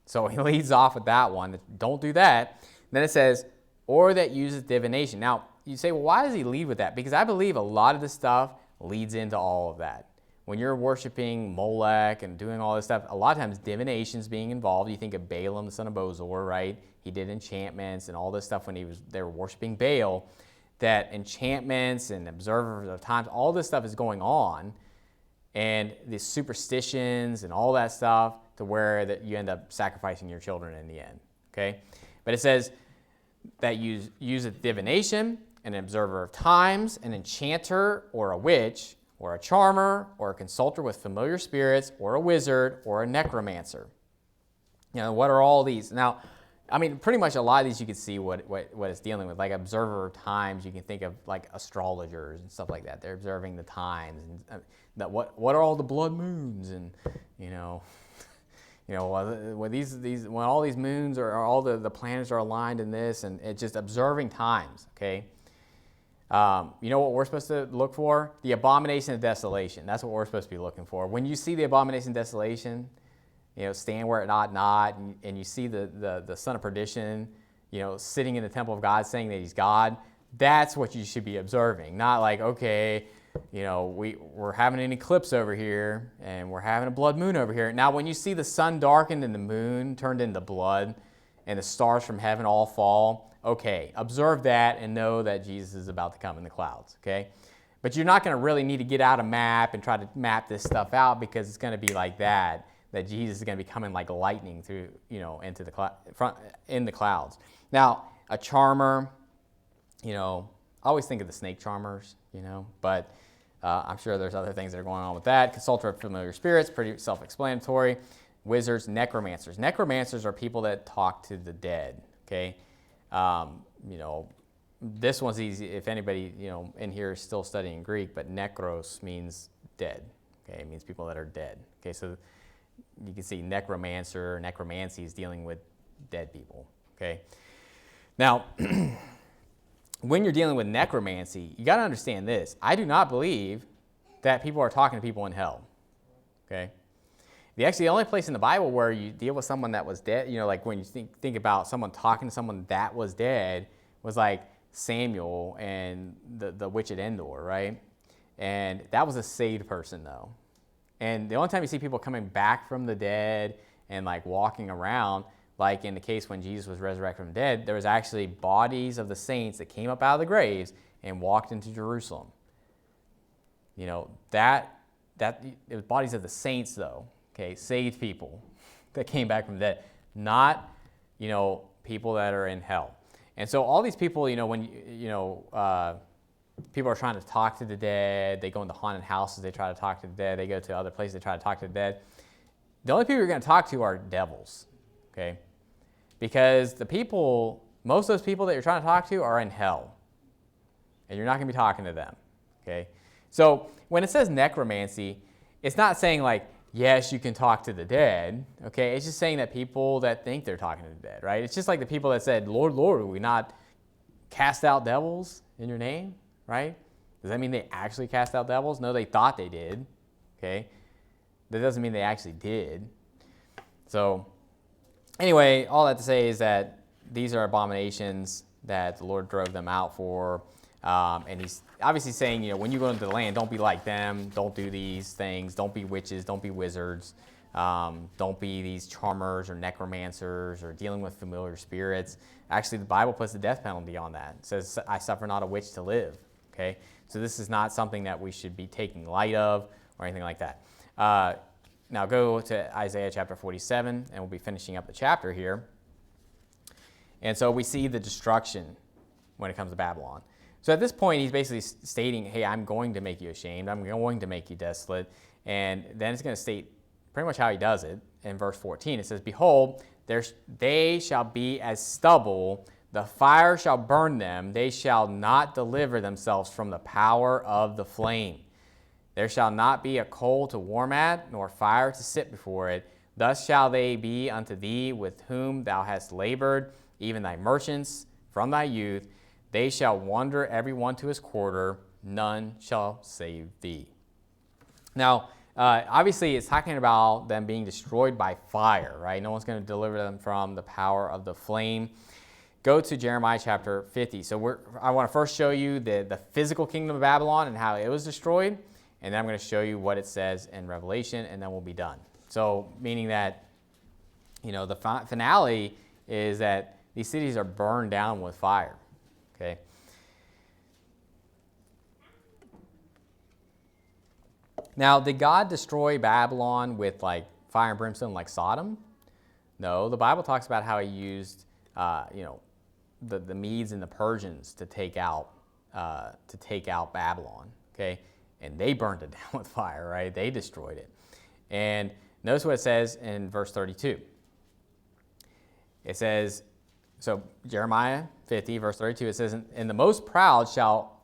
So he leads off with that one. Don't do that. Then it says, "Or that useth divination." Now, you say, well, why does he lead with that? Because I believe a lot of this stuff leads into all of that. When you're worshiping Molech and doing all this stuff, a lot of times divination's being involved. You think of Balaam, the son of Bozor, right? He did enchantments and all this stuff when they were worshiping Baal. That enchantments and observers of times, all this stuff is going on. and the superstitions and all that stuff to where that you end up sacrificing your children in the end. Okay, but it says that you use a divination, an observer of times, an enchanter, or a witch, or a charmer, or a consulter with familiar spirits, or a wizard, or a necromancer. What are all these? Now, I mean, pretty much a lot of these you can see what it's dealing with. Like observer of times, you can think of like astrologers and stuff like that. They're observing the times and that what are all the blood moons and when all these moons or all the planets are aligned in this, and it's just observing times. Okay. You know what we're supposed to look for? The abomination of desolation. That's what we're supposed to be looking for. When you see the abomination of desolation, stand where it ought not, and you see the son of perdition, sitting in the temple of God saying that he's God, that's what you should be observing. Not like, okay, we're having an eclipse over here, and we're having a blood moon over here. Now, when you see the sun darkened and the moon turned into blood, and the stars from heaven all fall, okay, observe that and know that Jesus is about to come in the clouds, okay? But you're not going to really need to get out a map and try to map this stuff out, because it's going to be like that Jesus is going to be coming like lightning through, into the in the clouds. Now, a charmer, I always think of the snake charmers, but I'm sure there's other things that are going on with that. Consulter of familiar spirits, pretty self-explanatory. Wizards, necromancers. Necromancers are people that talk to the dead, okay? This one's easy if anybody, in here is still studying Greek, but necros means dead, okay? It means people that are dead, okay? So you can see necromancer, necromancy is dealing with dead people, okay? Now, when you're dealing with necromancy, you got to understand this. I do not believe that people are talking to people in hell, okay? The only place in the Bible where you deal with someone that was dead, like when you think about someone talking to someone that was dead, was like Samuel and the witch at Endor, right? And that was a saved person, though. And the only time you see people coming back from the dead and like walking around, like in the case when Jesus was resurrected from the dead, there was actually bodies of the saints that came up out of the graves and walked into Jerusalem. That it was bodies of the saints, though. Okay, saved people that came back from the dead, not, people that are in hell. And so all these people, when, people are trying to talk to the dead, they go into haunted houses, they try to talk to the dead, they go to other places, they try to talk to the dead. The only people you're going to talk to are devils, okay? Because most of those people that you're trying to talk to are in hell, and you're not going to be talking to them, okay? So when it says necromancy, it's not saying like, yes, you can talk to the dead, okay? It's just saying that people that think they're talking to the dead, right? It's just like the people that said, Lord, Lord, will we not cast out devils in your name, right? Does that mean they actually cast out devils? No, they thought they did, okay? That doesn't mean they actually did. So anyway, all that to say is that these are abominations that the Lord drove them out for. And he's obviously saying, when you go into the land, don't be like them. Don't do these things. Don't be witches. Don't be wizards. Don't be these charmers or necromancers or dealing with familiar spirits. Actually, the Bible puts the death penalty on that. It says, I suffer not a witch to live. Okay? So this is not something that we should be taking light of or anything like that. Now go to Isaiah chapter 47, and we'll be finishing up the chapter here. And so we see the destruction when it comes to Babylon. So at this point, he's basically stating, hey, I'm going to make you ashamed. I'm going to make you desolate. And then it's going to state pretty much how he does it. In verse 14, it says, behold, they shall be as stubble. The fire shall burn them. They shall not deliver themselves from the power of the flame. There shall not be a coal to warm at, nor fire to sit before it. Thus shall they be unto thee with whom thou hast labored, even thy merchants from thy youth. They shall wander every one to his quarter, none shall save thee. Now, obviously, it's talking about them being destroyed by fire, right? No one's going to deliver them from the power of the flame. Go to Jeremiah chapter 50. So I want to first show you the physical kingdom of Babylon and how it was destroyed, and then I'm going to show you what it says in Revelation, and then we'll be done. So, meaning that, the finale is that these cities are burned down with fire. Okay. Now, did God destroy Babylon with like fire and brimstone like Sodom? No, the Bible talks about how he used, the Medes and the Persians to take out Babylon. Okay, and they burned it down with fire, right? They destroyed it. And notice what it says in verse 32. It says, so Jeremiah 50, verse 32, it says, "And the most proud shall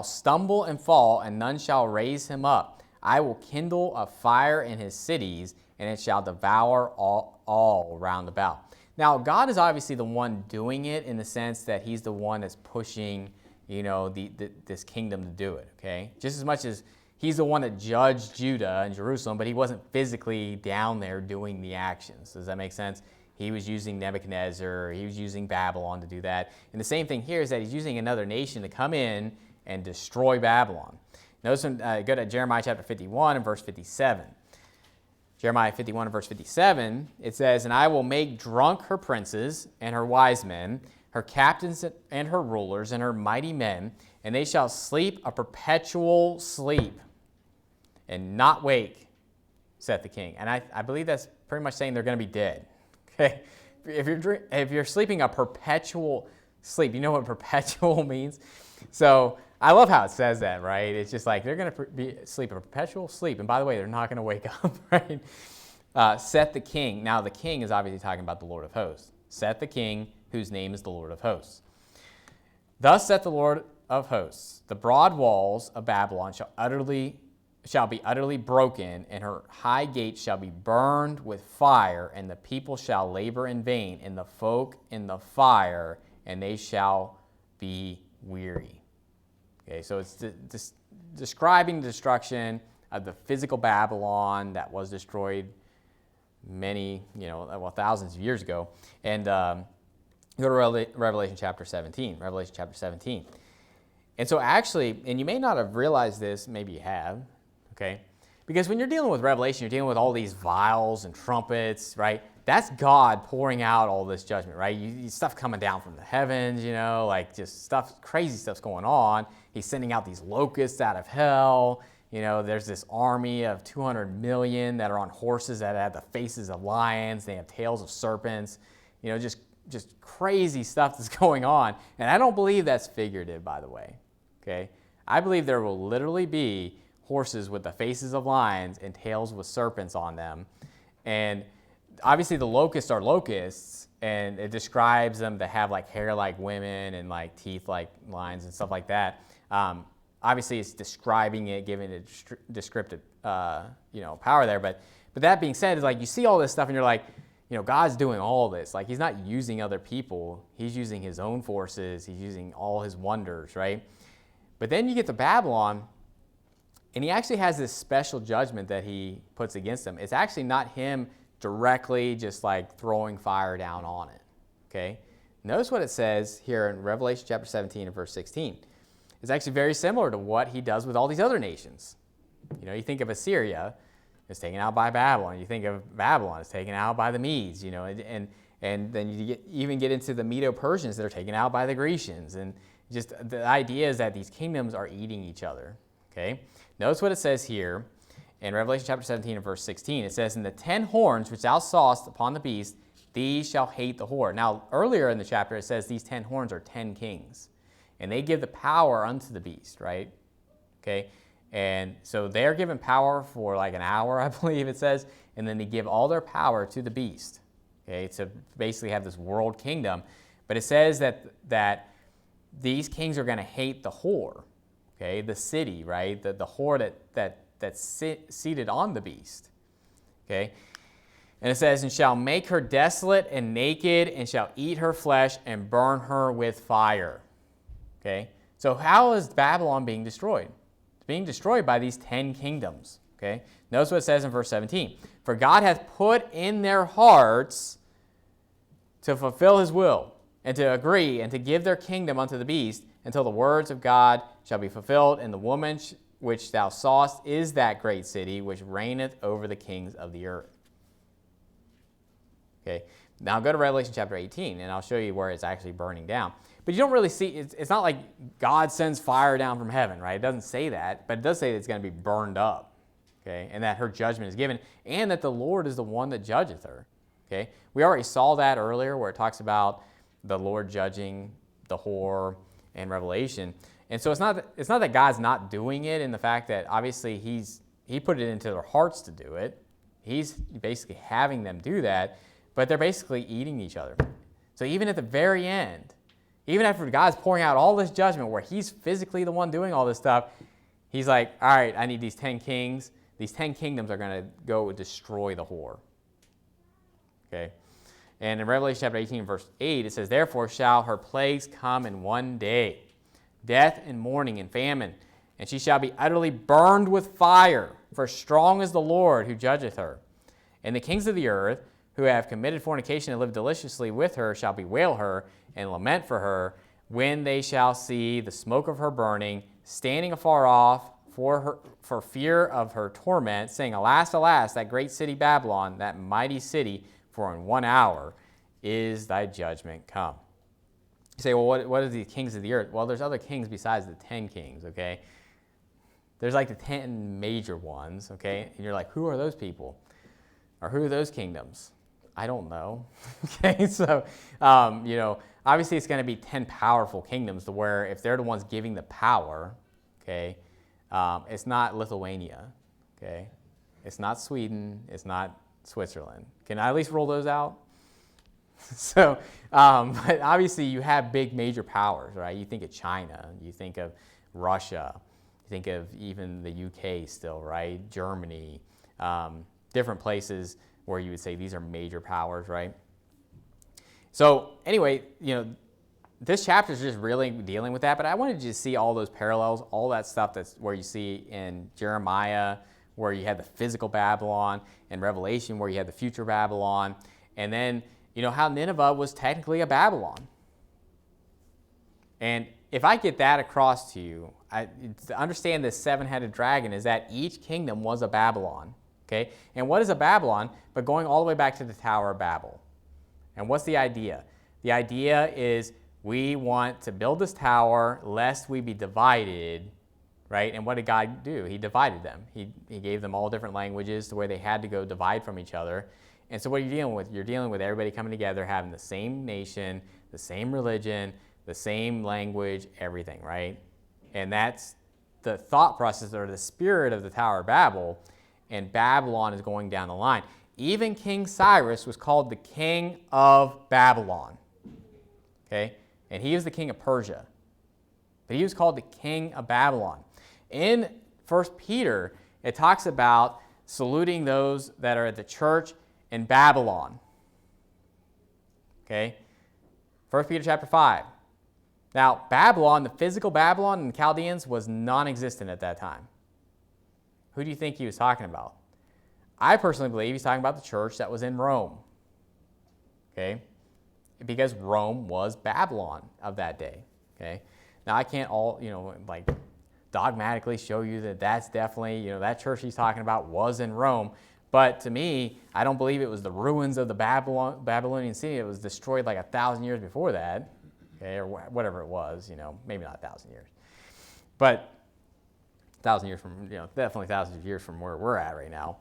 stumble and fall, and none shall raise him up. I will kindle a fire in his cities, and it shall devour all round about." Now, God is obviously the one doing it in the sense that he's the one that's pushing, this kingdom to do it, okay? Just as much as he's the one that judged Judah and Jerusalem, but he wasn't physically down there doing the actions. Does that make sense? He was using Nebuchadnezzar, he was using Babylon to do that. And the same thing here is that he's using another nation to come in and destroy Babylon. Notice when go to Jeremiah chapter 51 and verse 57. Jeremiah 51 and verse 57, it says, "And I will make drunk her princes and her wise men, her captains and her rulers and her mighty men, and they shall sleep a perpetual sleep and not wake, saith the king." And I believe that's pretty much saying they're going to be dead. Okay, if you're sleeping a perpetual sleep, you know what perpetual means? So I love how it says that, right? It's just like they're going to sleep a perpetual sleep. And by the way, they're not going to wake up, right? Saith the king. Now, the king is obviously talking about the Lord of hosts. Saith the king, whose name is the Lord of hosts. "Thus saith the Lord of hosts, the broad walls of Babylon shall be utterly broken, and her high gates shall be burned with fire, and the people shall labor in vain, and the folk in the fire, and they shall be weary." Okay, so it's describing the destruction of the physical Babylon that was destroyed thousands of years ago. And go to Revelation chapter 17. Revelation chapter 17. And so actually, and you may not have realized this, maybe you have, okay? Because when you're dealing with Revelation, you're dealing with all these vials and trumpets, right? That's God pouring out all this judgment, right? Stuff coming down from the heavens, just crazy stuff's going on. He's sending out these locusts out of hell. There's this army of 200 million that are on horses that have the faces of lions. They have tails of serpents. Just crazy stuff that's going on. And I don't believe that's figurative, by the way, okay? I believe there will literally be horses with the faces of lions and tails with serpents on them. And obviously the locusts are locusts, and it describes them to have like hair like women and like teeth like lions and stuff like that. Obviously it's describing it, giving it descriptive power there. But that being said, it's like you see all this stuff and you're like, God's doing all this. Like he's not using other people. He's using his own forces. He's using all his wonders, right? But then you get to Babylon, and he actually has this special judgment that he puts against them. It's actually not him directly just like throwing fire down on it, okay? Notice what it says here in Revelation chapter 17 and verse 16. It's actually very similar to what he does with all these other nations. You think of Assyria, it's taken out by Babylon. You think of Babylon, it's taken out by the Medes, and then you even get into the Medo-Persians that are taken out by the Grecians. And just the idea is that these kingdoms are eating each other, okay? Notice what it says here in Revelation chapter 17 and verse 16. It says, "And the 10 horns which thou sawest upon the beast, these shall hate the whore." Now, earlier in the chapter, it says these 10 horns are 10 kings, and they give the power unto the beast, right? Okay, and so they're given power for like an hour, I believe it says, and then they give all their power to the beast, okay, to basically have this world kingdom. But it says that these kings are going to hate the whore, okay, the city, right, the whore that's seated on the beast, okay? And it says, "And shall make her desolate and naked, and shall eat her flesh and burn her with fire." Okay? So how is Babylon being destroyed? It's being destroyed by these 10 kingdoms, okay? Notice what it says in verse 17. "For God hath put in their hearts to fulfill his will, and to agree, and to give their kingdom unto the beast, until the words of God shall be fulfilled. And the woman which thou sawest is that great city, which reigneth over the kings of the earth." Okay, now go to Revelation chapter 18, and I'll show you where it's actually burning down. But you don't really see, it's not like God sends fire down from heaven, right? It doesn't say that, but it does say that it's going to be burned up, okay, and that her judgment is given, and that the Lord is the one that judgeth her. Okay, we already saw that earlier where it talks about the Lord judging the whore in Revelation. And so it's not that God's not doing it in the fact that obviously he put it into their hearts to do it. He's basically having them do that, but they're basically eating each other. So even at the very end, even after God's pouring out all this judgment where he's physically the one doing all this stuff, he's like, all right, I need these 10 kings. These 10 kingdoms are going to go destroy the whore. Okay? And in Revelation chapter 18, verse 8, it says, therefore shall her plagues come in one day, death and mourning and famine, and she shall be utterly burned with fire, for strong is the Lord who judgeth her. And the kings of the earth, who have committed fornication and lived deliciously with her, shall bewail her and lament for her, when they shall see the smoke of her burning, standing afar off for fear of her torment, saying, alas, alas, that great city Babylon, that mighty city, for in 1 hour is thy judgment come. You say, well, what are the kings of the earth? Well, there's other kings besides the 10 kings, okay? There's like the 10 major ones, okay? And you're like, who are those people? Or who are those kingdoms? I don't know, okay? So, obviously it's going to be 10 powerful kingdoms to where if they're the ones giving the power, okay, it's not Lithuania, okay? It's not Sweden. It's not Switzerland. Can I at least roll those out? So, but obviously you have big major powers, right? You think of China, you think of Russia, you think of even the UK still, right? Germany, different places where you would say these are major powers, right? So anyway, this chapter is just really dealing with that, but I wanted you to see all those parallels, all that stuff that's where you see in Jeremiah, where you had the physical Babylon, and Revelation, where you had the future Babylon, and then, how Nineveh was technically a Babylon. And if I get that across to you, to understand this seven-headed dragon is that each kingdom was a Babylon, okay? And what is a Babylon? But going all the way back to the Tower of Babel. And what's the idea? The idea is we want to build this tower lest we be divided, right? And what did God do? He divided them. He gave them all different languages to where they had to go divide from each other. And so what are you dealing with? You're dealing with everybody coming together, having the same nation, the same religion, the same language, everything, right? And that's the thought process or the spirit of the Tower of Babel, and Babylon is going down the line. Even King Cyrus was called the king of Babylon, okay? And he was the king of Persia, but he was called the king of Babylon. In 1 Peter, it talks about saluting those that are at the church in Babylon, okay? 1 Peter chapter 5. Now, Babylon, the physical Babylon and the Chaldeans was non-existent at that time. Who do you think he was talking about? I personally believe he's talking about the church that was in Rome, okay? Because Rome was Babylon of that day, okay? Now, I can't dogmatically show you that that's definitely, that church he's talking about was in Rome. But to me, I don't believe it was the ruins of the Babylonian city. It was destroyed like 1,000 years before that, okay, or whatever it was, maybe not 1,000 years. But 1,000 years from, definitely thousands of years from where we're at right now.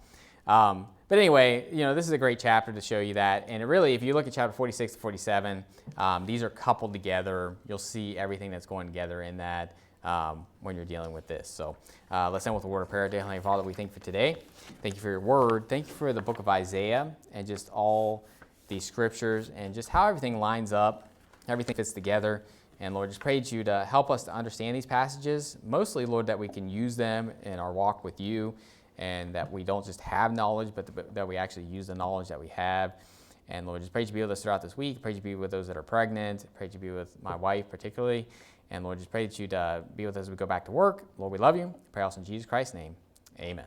But anyway, this is a great chapter to show you that. And it really, if you look at chapter 46 to 47, these are coupled together. You'll see everything that's going together in that when you're dealing with this. So let's end with a word of prayer. Dear Heavenly Father, we thank you for today. Thank you for your word. Thank you for the book of Isaiah and just all these scriptures and just how everything lines up, everything fits together. And Lord, just pray you to help us to understand these passages. Mostly, Lord, that we can use them in our walk with you, and that we don't just have knowledge, but that we actually use the knowledge that we have. And Lord, just pray you be with us throughout this week. Pray you be with those that are pregnant. Pray you be with my wife particularly. And Lord, just pray that you be with us as we go back to work. Lord, we love you. Pray also in Jesus Christ's name. Amen.